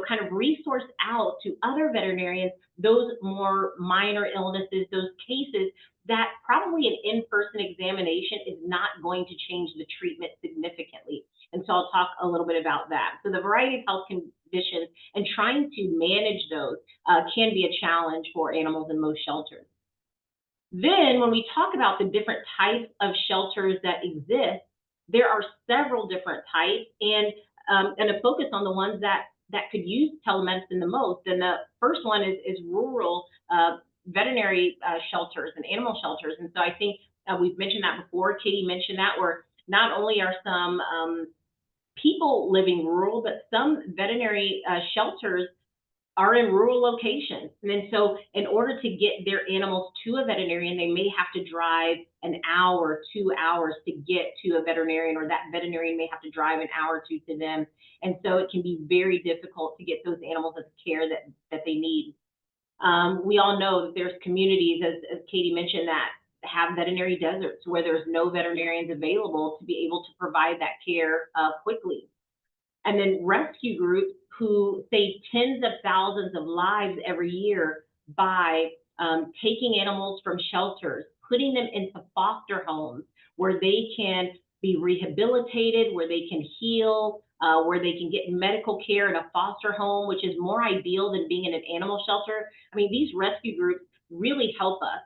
kind of resource out to other veterinarians those more minor illnesses, those cases that probably an in-person examination is not going to change the treatment significantly. And so I'll talk a little bit about that. So the variety of health conditions and trying to manage those can be a challenge for animals in most shelters. Then when we talk about the different types of shelters that exist, there are several different types, and a focus on the ones that could use telemedicine the most. And the first one is rural veterinary shelters and animal shelters. And so I think we've mentioned that before. Katie mentioned that, where not only are some people living rural, but some veterinary shelters are in rural locations. And then so in order to get their animals to a veterinarian, they may have to drive an hour, 2 hours to get to a veterinarian, or that veterinarian may have to drive an hour or two to them. And so it can be very difficult to get those animals the care that they need. We all know that there's communities, as Katie mentioned, that have veterinary deserts where there's no veterinarians available to be able to provide that care quickly. And then rescue groups who save tens of thousands of lives every year by taking animals from shelters, putting them into foster homes where they can be rehabilitated, where they can heal, where they can get medical care in a foster home, which is more ideal than being in an animal shelter. I mean, these rescue groups really help us.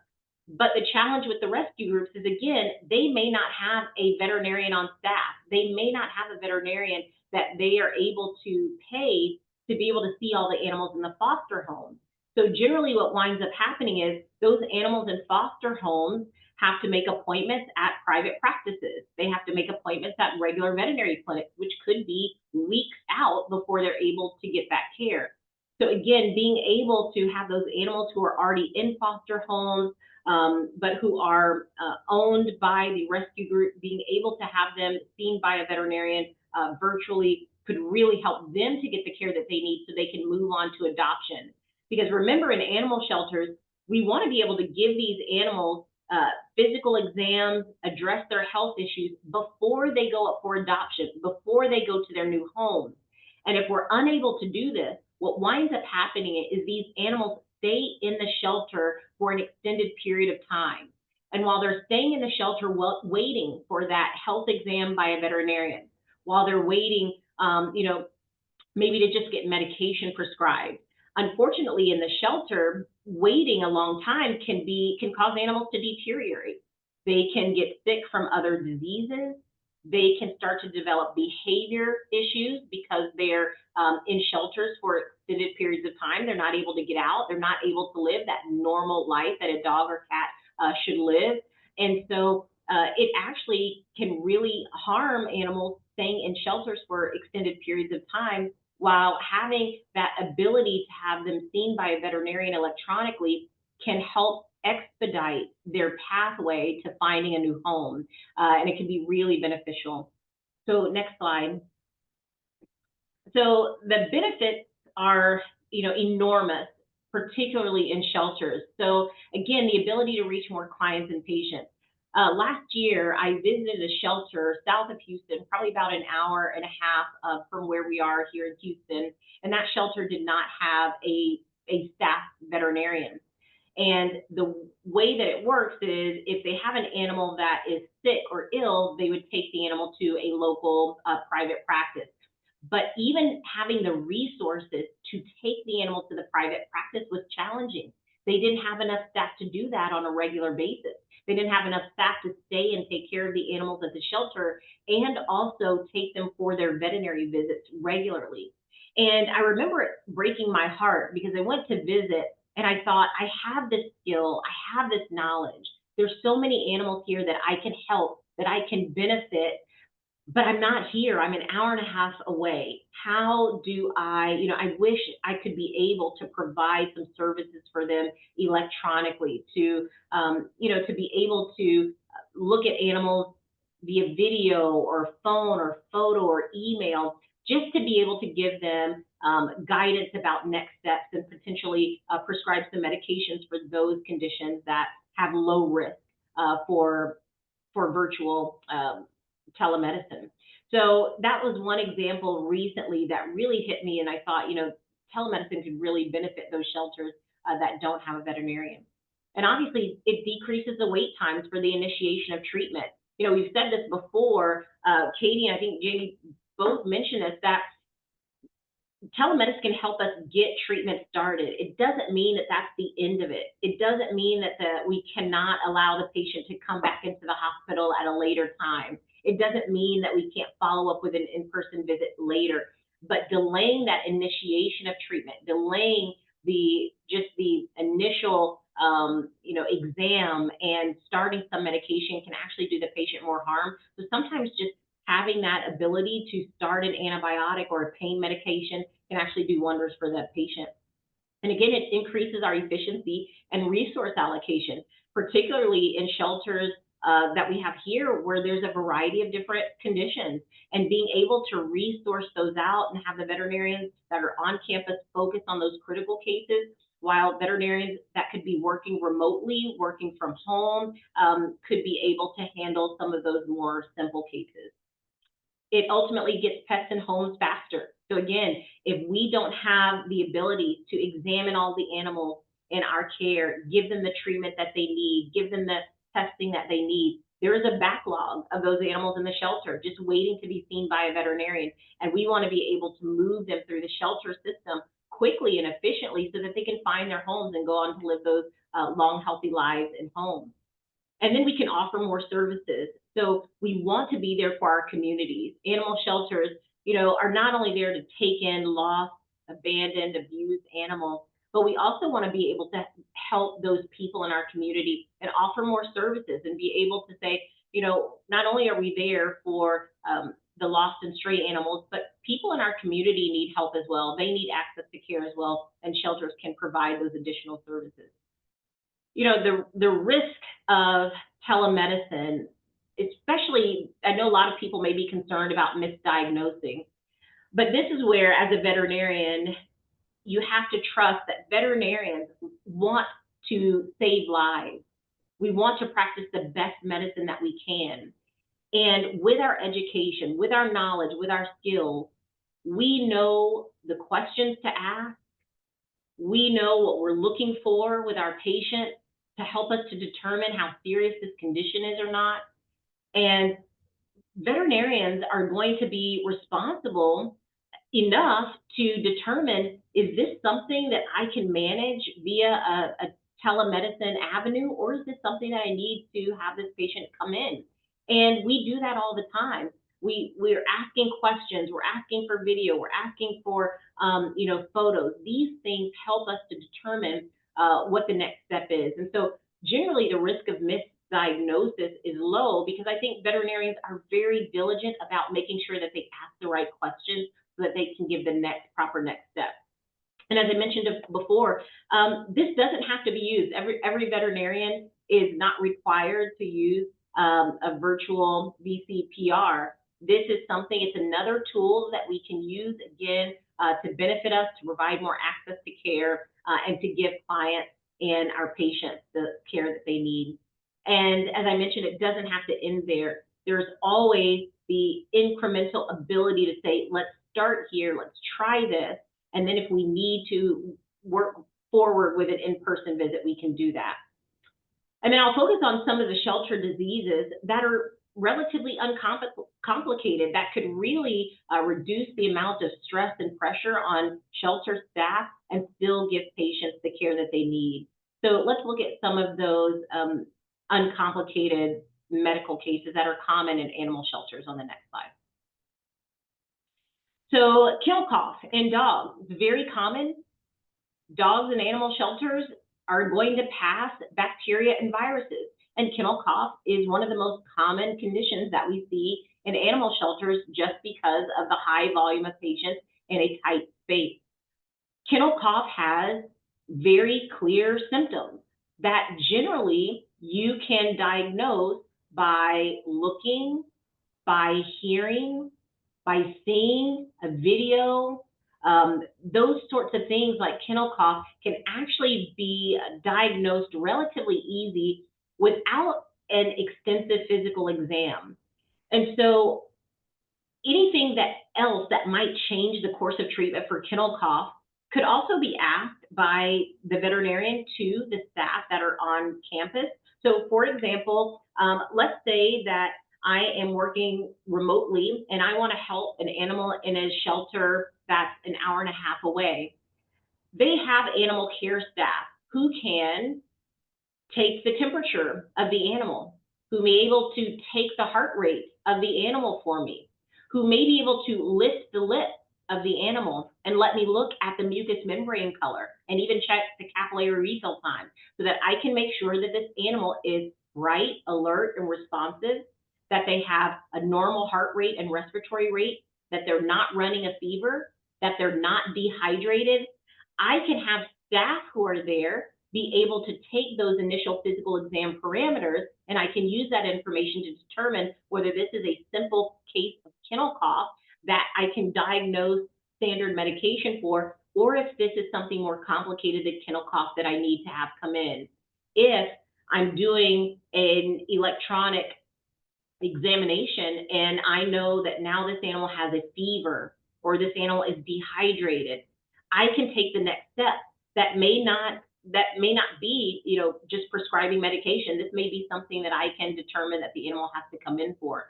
But the challenge with the rescue groups is, again, they may not have a veterinarian on staff. They may not have a veterinarian that they are able to pay to be able to see all the animals in the foster home. So generally what winds up happening is those animals in foster homes have to make appointments at private practices. They have to make appointments at regular veterinary clinics, which could be weeks out before they're able to get that care. So again, being able to have those animals who are already in foster homes, but who are owned by the rescue group, being able to have them seen by a veterinarian virtually could really help them to get the care that they need so they can move on to adoption. Because remember, in animal shelters, we want to be able to give these animals physical exams, address their health issues before they go up for adoption, before they go to their new home. And if we're unable to do this, what winds up happening is these animals stay in the shelter for an extended period of time. And while they're staying in the shelter waiting for that health exam by a veterinarian, while they're waiting, maybe to just get medication prescribed. Unfortunately, in the shelter, waiting a long time can cause animals to deteriorate. They can get sick from other diseases. They can start to develop behavior issues because they're in shelters for extended periods of time. They're not able to get out. They're not able to live that normal life that a dog or cat should live. And so it actually can really harm animals staying in shelters for extended periods of time, while having that ability to have them seen by a veterinarian electronically can help expedite their pathway to finding a new home, and it can be really beneficial. So next slide. So the benefits are, enormous, particularly in shelters. So again, the ability to reach more clients and patients. Last year, I visited a shelter south of Houston, probably about an hour and a half from where we are here in Houston, and that shelter did not have a staff veterinarian. And the way that it works is, if they have an animal that is sick or ill, they would take the animal to a local private practice. But even having the resources to take the animal to the private practice was challenging. They didn't have enough staff to do that on a regular basis. They didn't have enough staff to stay and take care of the animals at the shelter and also take them for their veterinary visits regularly. And I remember it breaking my heart because I went to visit and I thought, I have this skill, I have this knowledge. There's so many animals here that I can help, that I can benefit, but I'm not here. I'm an hour and a half away. How do I, I wish I could be able to provide some services for them electronically to, to be able to look at animals via video or phone or photo or email, just to be able to give them guidance about next steps and potentially prescribe some medications for those conditions that have low risk for virtual telemedicine. So that was one example recently that really hit me, and I thought, telemedicine could really benefit those shelters that don't have a veterinarian. And obviously, it decreases the wait times for the initiation of treatment. We've said this before, Katie and I think Jaime both mentioned this, that telemedicine can help us get treatment started. It doesn't mean that that's the end of it. It doesn't mean that we cannot allow the patient to come back into the hospital at a later time. It doesn't mean that we can't follow up with an in-person visit later. But delaying that initiation of treatment, delaying the initial exam and starting some medication can actually do the patient more harm. So sometimes just having that ability to start an antibiotic or a pain medication can actually do wonders for that patient. And again, it increases our efficiency and resource allocation, particularly in shelters that we have here where there's a variety of different conditions, and being able to resource those out and have the veterinarians that are on campus focus on those critical cases, while veterinarians that could be working remotely, working from home, could be able to handle some of those more simple cases. It ultimately gets pets in homes faster. So again, if we don't have the ability to examine all the animals in our care, give them the treatment that they need, give them the testing that they need, there is a backlog of those animals in the shelter just waiting to be seen by a veterinarian. And we want to be able to move them through the shelter system quickly and efficiently so that they can find their homes and go on to live those long, healthy lives in homes. And then we can offer more services. So we want to be there for our communities. Animal shelters, are not only there to take in lost, abandoned, abused animals, but we also want to be able to help those people in our community and offer more services and be able to say, not only are we there for the lost and stray animals, but people in our community need help as well. They need access to care as well, and shelters can provide those additional services. The risk of telemedicine, especially, I know a lot of people may be concerned about misdiagnosing, but this is where, as a veterinarian, you have to trust that veterinarians want to save lives. We want to practice the best medicine that we can. And with our education, with our knowledge, with our skills, we know the questions to ask. We know what we're looking for with our patient to help us to determine how serious this condition is or not. And veterinarians are going to be responsible enough to determine, is this something that I can manage via a telemedicine avenue, or is this something that I need to have this patient come in? And we do that all the time. We're asking questions, we're asking for video, we're asking for photos. These things help us to determine what the next step is. And so generally the risk of misdiagnosis is low, because I think veterinarians are very diligent about making sure that they ask the right questions so that they can give the proper next step. And as I mentioned before, this doesn't have to be used. Every veterinarian is not required to use a virtual VCPR. This is something, it's another tool that we can use, again, to benefit us, to provide more access to care, and to give clients and our patients the care that they need. And as I mentioned, it doesn't have to end there. There's always the incremental ability to say, let's start here, let's try this, and then if we need to work forward with an in-person visit, we can do that. And then I'll focus on some of the shelter diseases that are relatively uncomplicated, that could really reduce the amount of stress and pressure on shelter staff and still give patients the care that they need. So let's look at some of those uncomplicated medical cases that are common in animal shelters on the next slide. So kennel cough in dogs is very common. Dogs in animal shelters are going to pass bacteria and viruses. And kennel cough is one of the most common conditions that we see in animal shelters just because of the high volume of patients in a tight space. Kennel cough has very clear symptoms that generally you can diagnose by looking, by hearing, by seeing a video. Those sorts of things like kennel cough can actually be diagnosed relatively easy without an extensive physical exam. And so anything else that might change the course of treatment for kennel cough could also be asked by the veterinarian to the staff that are on campus. So for example, let's say that I am working remotely and I want to help an animal in a shelter that's an hour and a half away. They have animal care staff who can take the temperature of the animal, who may be able to take the heart rate of the animal for me, who may be able to lift the lip of the animal and let me look at the mucous membrane color and even check the capillary refill time so that I can make sure that this animal is bright, alert, and responsive, that they have a normal heart rate and respiratory rate, that they're not running a fever, that they're not dehydrated. I can have staff who are there be able to take those initial physical exam parameters, and I can use that information to determine whether this is a simple case of kennel cough that I can diagnose standard medication for, or if this is something more complicated than kennel cough that I need to have come in. If I'm doing an electronic examination and I know that now this animal has a fever or this animal is dehydrated, I can take the next step. That may not be, just prescribing medication. This may be something that I can determine that the animal has to come in for.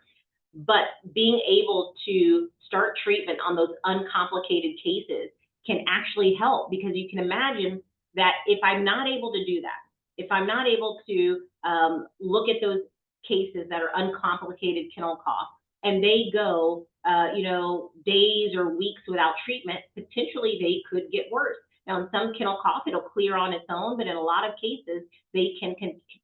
But being able to start treatment on those uncomplicated cases can actually help, because you can imagine that if I'm not able to do that, if I'm not able to look at those cases that are uncomplicated kennel cough and they go, days or weeks without treatment, potentially they could get worse. Now, in some kennel cough, it'll clear on its own, but in a lot of cases, they can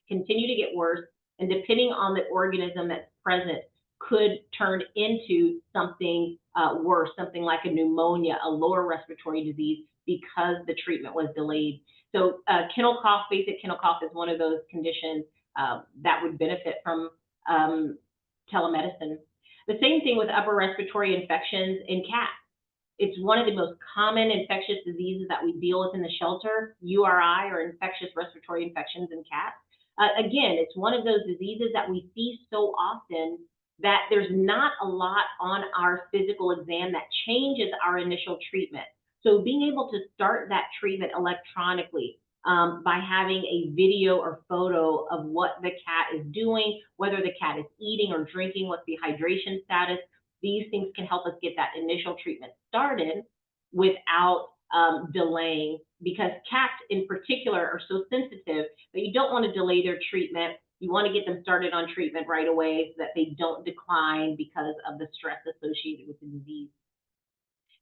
continue to get worse. And depending on the organism that's present, could turn into something worse, something like a pneumonia, a lower respiratory disease, because the treatment was delayed. So kennel cough, basic kennel cough, is one of those conditions that would benefit from telemedicine. The same thing with upper respiratory infections in cats. It's one of the most common infectious diseases that we deal with in the shelter, URI, or infectious respiratory infections in cats. Again, it's one of those diseases that we see so often that there's not a lot on our physical exam that changes our initial treatment. So being able to start that treatment electronically by having a video or photo of what the cat is doing, whether the cat is eating or drinking, what's the hydration status, these things can help us get that initial treatment started without delaying, because cats in particular are so sensitive that you don't want to delay their treatment. You want to get them started on treatment right away so that they don't decline because of the stress associated with the disease.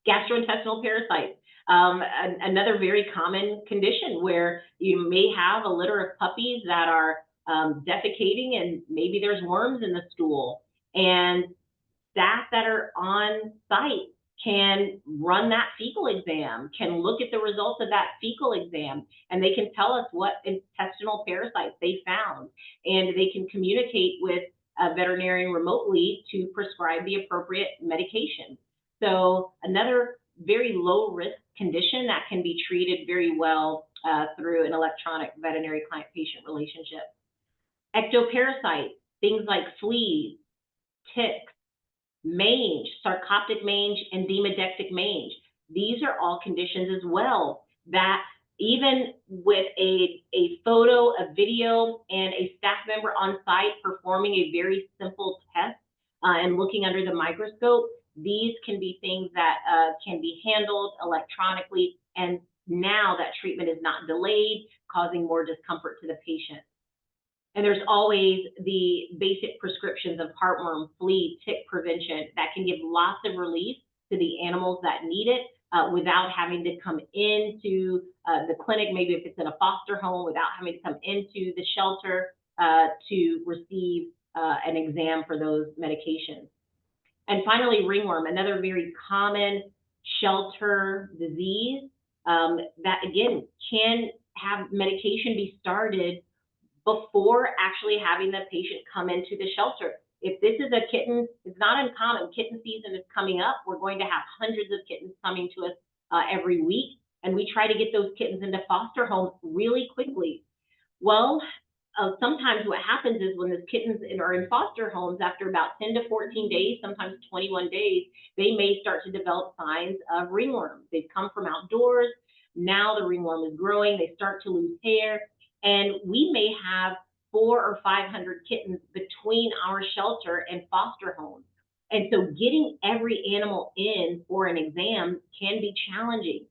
Gastrointestinal parasites, another very common condition where you may have a litter of puppies that are defecating, and maybe there's worms in the stool, and staff that are on site can run that fecal exam, can look at the results of that fecal exam, and they can tell us what intestinal parasites they found, and they can communicate with a veterinarian remotely to prescribe the appropriate medication. So another very low risk condition that can be treated very well through an electronic veterinary client-patient relationship. Ectoparasites, things like fleas, ticks, mange, sarcoptic mange, and demodectic mange. These are all conditions as well that even with a photo, a video, and a staff member on site performing a very simple test and looking under the microscope, these can be things that can be handled electronically, and now that treatment is not delayed, causing more discomfort to the patient. And there's always the basic prescriptions of heartworm, flea, tick prevention that can give lots of relief to the animals that need it without having to come into the clinic, maybe if it's in a foster home, without having to come into the shelter to receive an exam for those medications. And finally, ringworm, another very common shelter disease that, again, can have medication be started before actually having the patient come into the shelter. If this is a kitten, it's not uncommon. Kitten season is coming up. We're going to have hundreds of kittens coming to us every week, and we try to get those kittens into foster homes really quickly. Well, sometimes what happens is when the kittens are in foster homes, after about 10 to 14 days, sometimes 21 days, they may start to develop signs of ringworm. They've come from outdoors. Now the ringworm is growing. They start to lose hair. And we may have 400 or 500 kittens between our shelter and foster homes. And so getting every animal in for an exam can be challenging.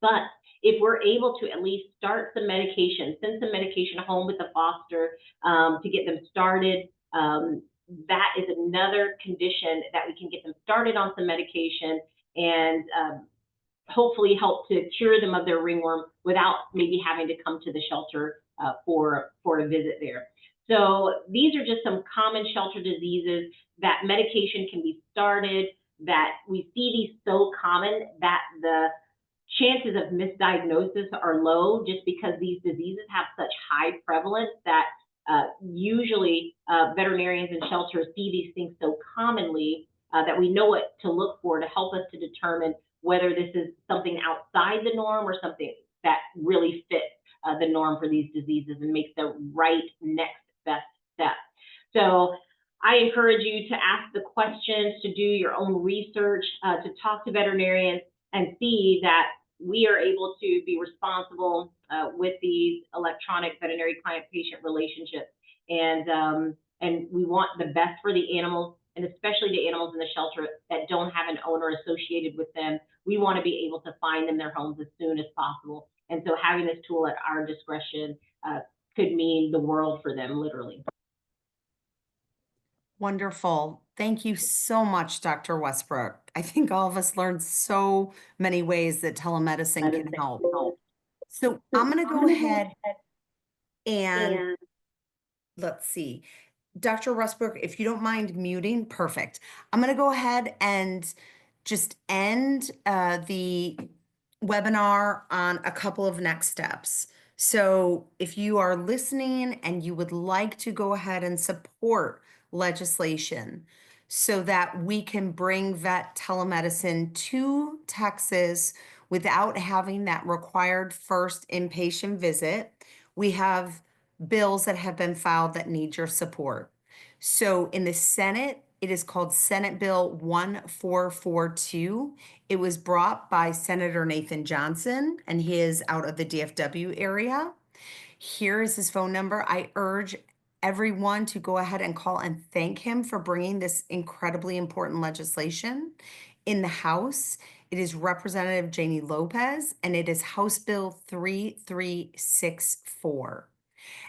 But if we're able to at least start some medication, send some medication home with the foster to get them started, that is another condition that we can get them started on some medication and hopefully help to cure them of their ringworm without maybe having to come to the shelter for a visit there. So these are just some common shelter diseases that medication can be started, that we see these so common that the chances of misdiagnosis are low just because these diseases have such high prevalence that usually veterinarians and shelters see these things so commonly that we know what to look for to help us to determine whether this is something outside the norm or something that really fits the norm for these diseases and makes the right next best step. So I encourage you to ask the questions, to do your own research, to talk to veterinarians and see that we are able to be responsible with these electronic veterinary client-patient relationships. And we want the best for the animals, and especially the animals in the shelter that don't have an owner associated with them. We want to be able to find them their homes as soon as possible. And so having this tool at our discretion could mean the world for them, literally. Wonderful. Thank you so much, Dr. Westbrook. I think all of us learned so many ways that telemedicine can help. So I'm going to go ahead and let's see. Dr. Westbrook, if you don't mind muting, perfect. I'm going to go ahead and just end the webinar on a couple of next steps. So if you are listening and you would like to go ahead and support legislation so that we can bring vet telemedicine to Texas without having that required first inpatient visit, we have bills that have been filed that need your support. So in the Senate, it is called Senate Bill 1442. It was brought by Senator Nathan Johnson, and he is out of the DFW area. Here is his phone number. I urge everyone to go ahead and call and thank him for bringing this incredibly important legislation. In the House, it is Representative Jaime Lopez, and it is House Bill 3364.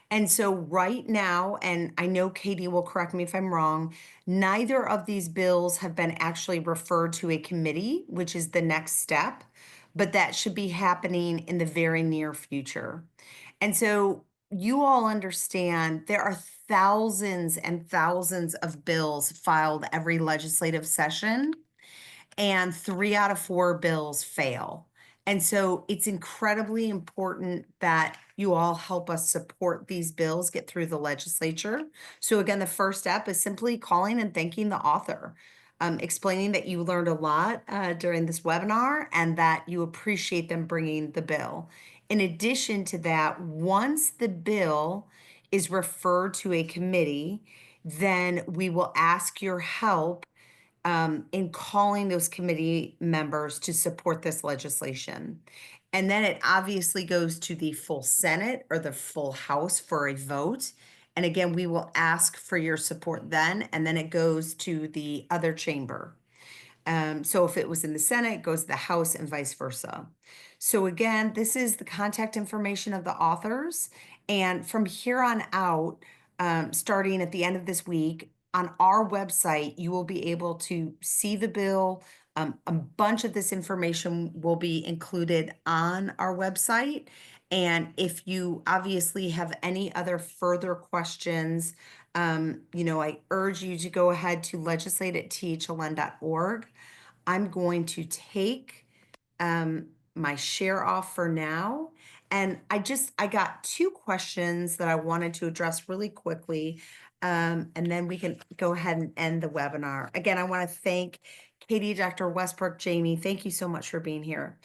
And so right now, and I know Katie will correct me if I'm wrong, neither of these bills have been actually referred to a committee, which is the next step, but that should be happening in the very near future. And so you all understand there are thousands and thousands of bills filed every legislative session, and 3 out of 4 bills fail. And so it's incredibly important that you all help us support these bills get through the legislature. So again, the first step is simply calling and thanking the author, explaining that you learned a lot during this webinar and that you appreciate them bringing the bill. In addition to that, once the bill is referred to a committee, then we will ask your help in calling those committee members to support this legislation. And then it obviously goes to the full Senate or the full House for a vote. And again, we will ask for your support then, and then it goes to the other chamber. So if it was in the Senate, it goes to the House and vice versa. So again, this is the contact information of the authors. And from here on out, starting at the end of this week, on our website, you will be able to see the bill. A bunch of this information will be included on our website. And if you obviously have any other further questions, I urge you to go ahead to legislate@thln.org. I'm going to take my share off for now. And I got two questions that I wanted to address really quickly. And then we can go ahead and end the webinar. Again, I want to thank Katie, Dr. Westbrook, Jaime. Thank you so much for being here.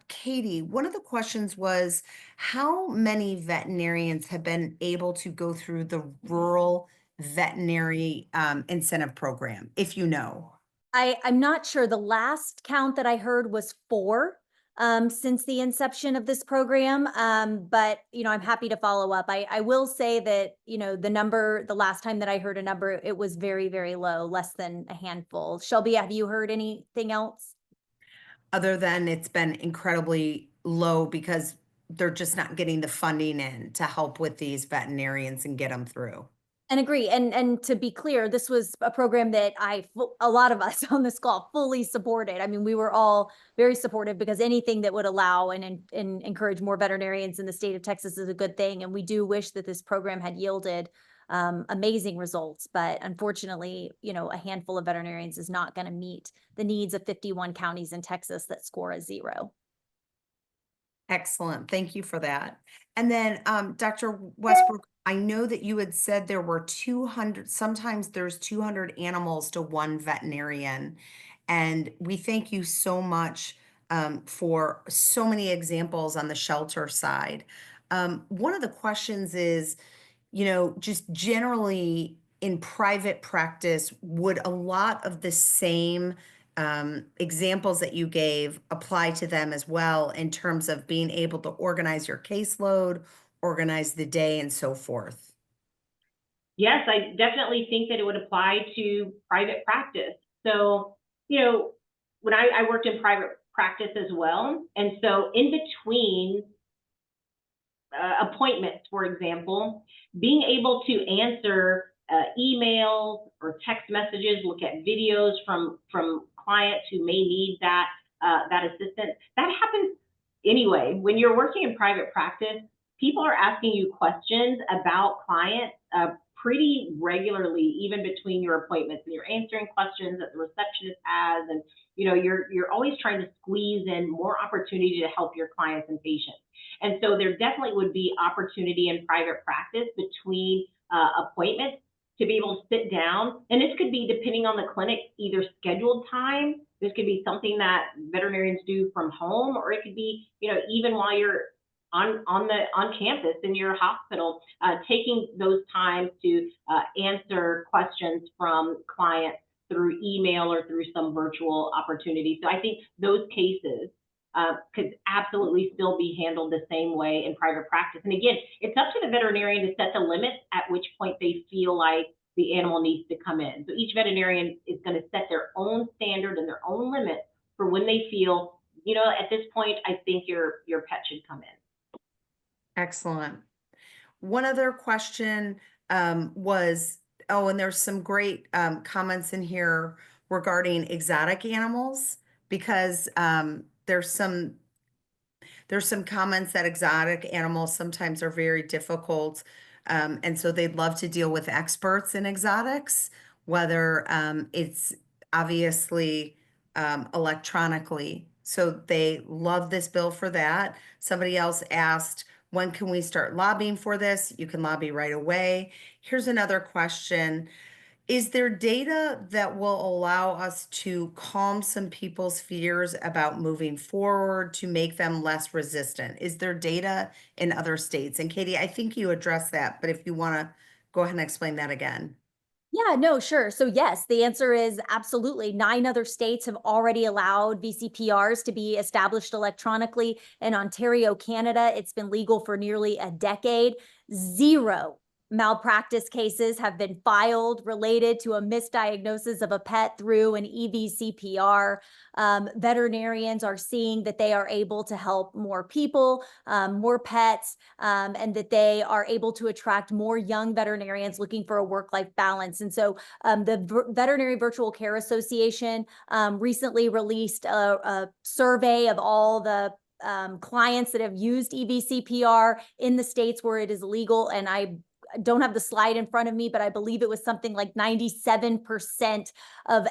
Katie, one of the questions was, how many veterinarians have been able to go through the rural veterinary incentive program, if you know? I'm not sure. The last count that I heard was 4 since the inception of this program. But I'm happy to follow up. I will say that, the last time that I heard a number, it was very, very low, less than a handful. Shelby, have you heard anything else? Other than it's been incredibly low because they're just not getting the funding in to help with these veterinarians and get them through. And agree. And to be clear, this was a program that a lot of us on this call fully supported. I mean, we were all very supportive because anything that would allow and encourage more veterinarians in the state of Texas is a good thing. And we do wish that this program had yielded amazing results. But unfortunately, a handful of veterinarians is not going to meet the needs of 51 counties in Texas that score a 0. Excellent. Thank you for that. And then, Dr. Westbrook, I know that you had said there were 200, sometimes there's 200 animals to one veterinarian. And we thank you so much for so many examples on the shelter side. One of the questions is, just generally in private practice, would a lot of the same examples that you gave apply to them as well in terms of being able to organize your caseload, organize the day, and so forth? Yes, I definitely think that it would apply to private practice. So, when I worked in private practice as well, and so in between appointments, for example, being able to answer emails or text messages, look at videos from clients who may need that assistance. That happens anyway. When you're working in private practice, people are asking you questions about clients pretty regularly, even between your appointments, and you're answering questions that the receptionist has, and you're always trying to squeeze in more opportunity to help your clients and patients. And so there definitely would be opportunity in private practice between appointments to be able to sit down. And this could be, depending on the clinic, either scheduled time. This could be something that veterinarians do from home, or it could be, even while you're on campus in your hospital, taking those times to answer questions from clients through email or through some virtual opportunity. So I think those cases could absolutely still be handled the same way in private practice. And again, it's up to the veterinarian to set the limits at which point they feel like the animal needs to come in. So each veterinarian is going to set their own standard and their own limit for when they feel, at this point, I think your pet should come in. Excellent. One other question was, and there's some great comments in here regarding exotic animals, because there's some comments that exotic animals sometimes are very difficult. And so they'd love to deal with experts in exotics, whether it's obviously electronically. So they love this bill for that. Somebody else asked, when can we start lobbying for this? You can lobby right away. Here's another question. Is there data that will allow us to calm some people's fears about moving forward to make them less resistant? Is there data in other states? And Katie, I think you addressed that, but if you want to go ahead and explain that again. Yeah, no, sure. So yes, the answer is absolutely. 9 other states have already allowed VCPRs to be established electronically. In Ontario, Canada, it's been legal for nearly a decade. 0 malpractice cases have been filed related to a misdiagnosis of a pet through an EVCPR. Veterinarians are seeing that they are able to help more people, more pets, and that they are able to attract more young veterinarians looking for a work-life balance. And so the Veterinary Virtual Care Association recently released a survey of all the clients that have used EVCPR in the states where it is legal. And I don't have the slide in front of me, but I believe it was something like 97% of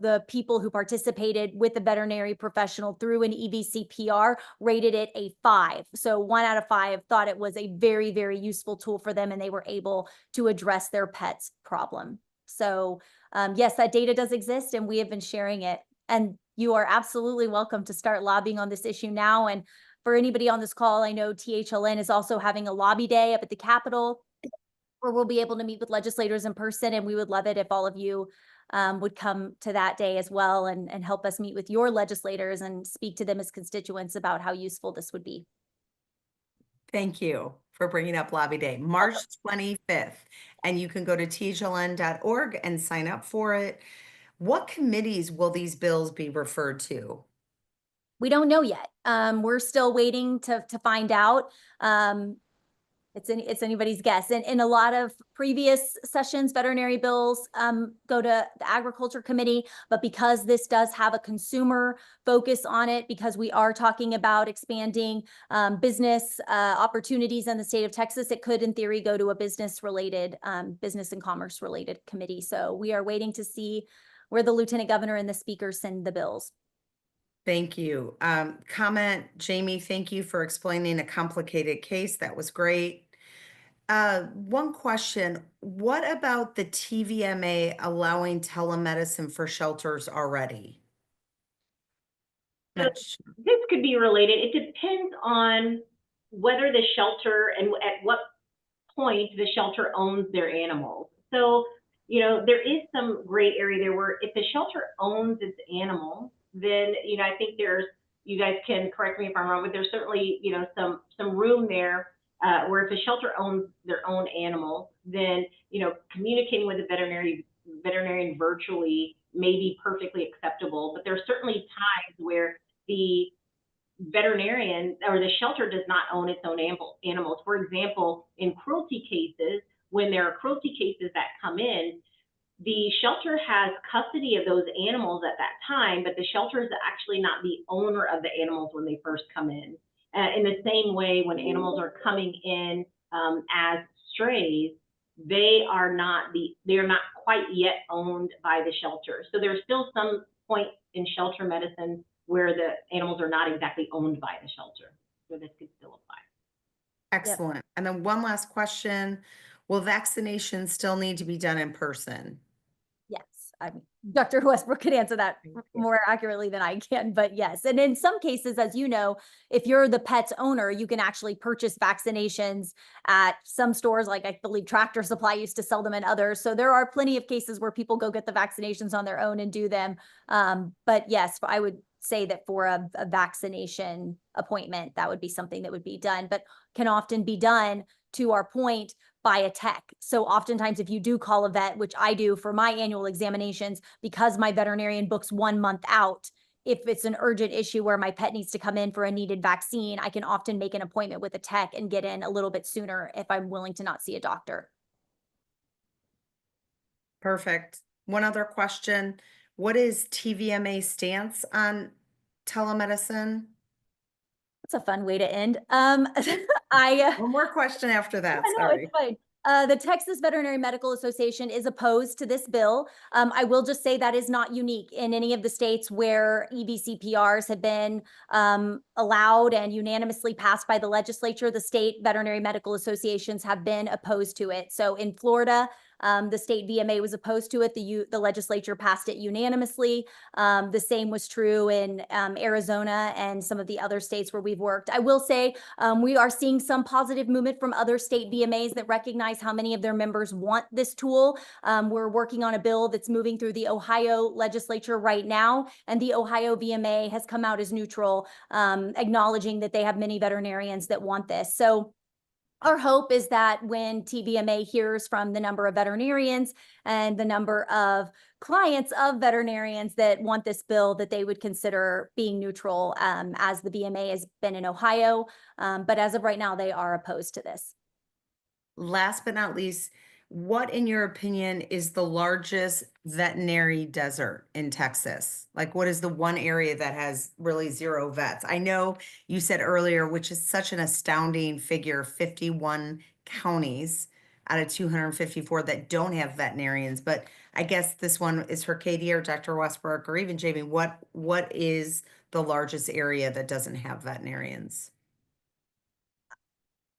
the people who participated with a veterinary professional through an EVCPR rated it a 5. So 1 out of 5 thought it was a very, very useful tool for them, and they were able to address their pet's problem. So yes, that data does exist, and we have been sharing it. And you are absolutely welcome to start lobbying on this issue now. And for anybody on this call, I know THLN is also having a lobby day up at the Capitol, where we'll be able to meet with legislators in person. And we would love it if all of you would come to that day as well and help us meet with your legislators and speak to them as constituents about how useful this would be. Thank you for bringing up Lobby Day, March 25th. And you can go to THLN.org and sign up for it. What committees will these bills be referred to? We don't know yet. We're still waiting to find out. It's anybody's guess. And in a lot of previous sessions, veterinary bills go to the Agriculture Committee, but because this does have a consumer focus on it, because we are talking about expanding business opportunities in the state of Texas, it could in theory go to a business and commerce related committee. So we are waiting to see where the lieutenant governor and the speaker send the bills. Thank you. Comment, Jaime, thank you for explaining a complicated case. That was great. One question, what about the TVMA allowing telemedicine for shelters already? This could be related. It depends on whether the shelter and at what point the shelter owns their animals. So, you know, there is some gray area there where if the shelter owns its animals, then, you know, I think you guys can correct me if I'm wrong, but there's certainly, you know, some room there where if a shelter owns their own animals, then, you know, communicating with a veterinarian virtually may be perfectly acceptable. But there are certainly times where the veterinarian or the shelter does not own its own animals. For example, in cruelty cases, when there are cruelty cases that come in, the shelter has custody of those animals at that time, but the shelter is actually not the owner of the animals when they first come in. In the same way, when animals are coming in as strays, they are not quite yet owned by the shelter. So there's still some point in shelter medicine where the animals are not exactly owned by the shelter, so this could still apply. Excellent. Yep. And then one last question, will vaccinations still need to be done in person? Yes, Dr. Westbrook could answer that more accurately than I can, but yes. And in some cases, as you know, if you're the pet's owner, you can actually purchase vaccinations at some stores, like I believe Tractor Supply used to sell them and others. So there are plenty of cases where people go get the vaccinations on their own and do them. But yes, I would say that for a vaccination appointment, that would be something that would be done, but can often be done, to our point, by a tech. So oftentimes if you do call a vet, which I do for my annual examinations, because my veterinarian books 1 month out, if it's an urgent issue where my pet needs to come in for a needed vaccine, I can often make an appointment with a tech and get in a little bit sooner if I'm willing to not see a doctor. Perfect. One other question. What is TVMA's stance on telemedicine? That's a fun way to end. One more question after that. Sorry. It's fine. The Texas Veterinary Medical Association is opposed to this bill. I will just say that is not unique in any of the states where EVCPRs have been allowed and unanimously passed by the legislature. The state veterinary medical associations have been opposed to it. So in Florida, the state VMA was opposed to it. The legislature passed it unanimously. The same was true in Arizona and some of the other states where we've worked. I will say we are seeing some positive movement from other state VMAs that recognize how many of their members want this tool. We're working on a bill that's moving through the Ohio legislature right now, and the Ohio VMA has come out as neutral, acknowledging that they have many veterinarians that want this. So our hope is that when TVMA hears from the number of veterinarians and the number of clients of veterinarians that want this bill, that they would consider being neutral, as the VMA has been in Ohio. But as of right now, they are opposed to this. Last but not least, what, in your opinion, is the largest veterinary desert in Texas? Like, what is the one area that has really zero vets? I know you said earlier, which is such an astounding figure, 51 counties out of 254 that don't have veterinarians. But I guess this one is for Katie or Dr. Westbrook or even Jamie. What is the largest area that doesn't have veterinarians?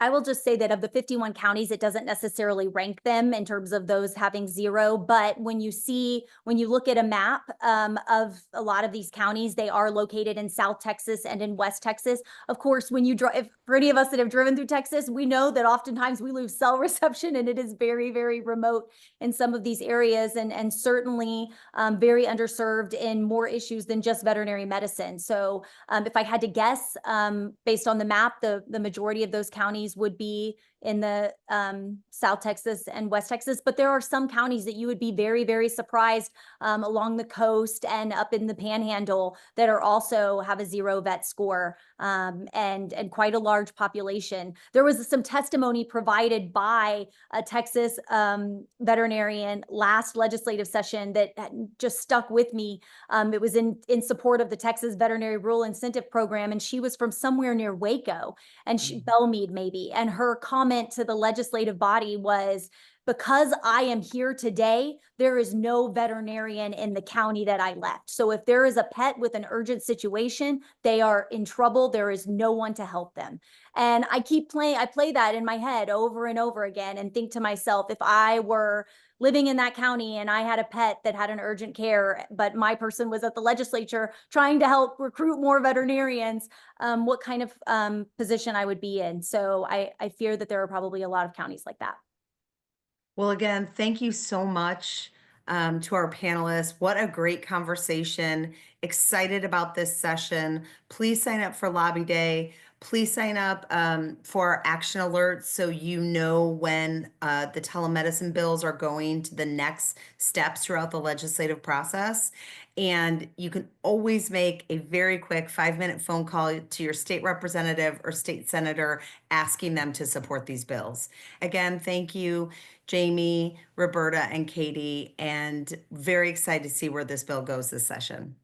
I will just say that of the 51 counties, it doesn't necessarily rank them in terms of those having zero. But when you look at a map of a lot of these counties, they are located in South Texas and in West Texas. Of course, when you drive, for any of us that have driven through Texas, we know that oftentimes we lose cell reception and it is very, very remote in some of these areas, and certainly very underserved in more issues than just veterinary medicine. So if I had to guess, based on the map, the majority of those counties would be in the South Texas and West Texas, but there are some counties that you would be very, very surprised along the coast and up in the Panhandle that are also have a zero vet score, and quite a large population. There was some testimony provided by a Texas veterinarian last legislative session that just stuck with me. It was in support of the Texas Veterinary Rural Incentive Program, and she was from somewhere near Waco, and Belmead maybe, and her comment to the legislative body was, because I am here today, there is no veterinarian in the county that I left. So if there is a pet with an urgent situation, they are in trouble. There is no one to help them. And I play that in my head over and over again and think to myself, if I were living in that county and I had a pet that had an urgent care, but my person was at the legislature trying to help recruit more veterinarians, what kind of position I would be in. So I fear that there are probably a lot of counties like that. Well, again, thank you so much to our panelists. What a great conversation. Excited about this session. Please sign up for Lobby Day. Please sign up for action alerts so you know when the telemedicine bills are going to the next steps throughout the legislative process. And you can always make a very quick 5-minute phone call to your state representative or state senator asking them to support these bills. Again, thank you, Jaime, Roberta, and Katie, and very excited to see where this bill goes this session.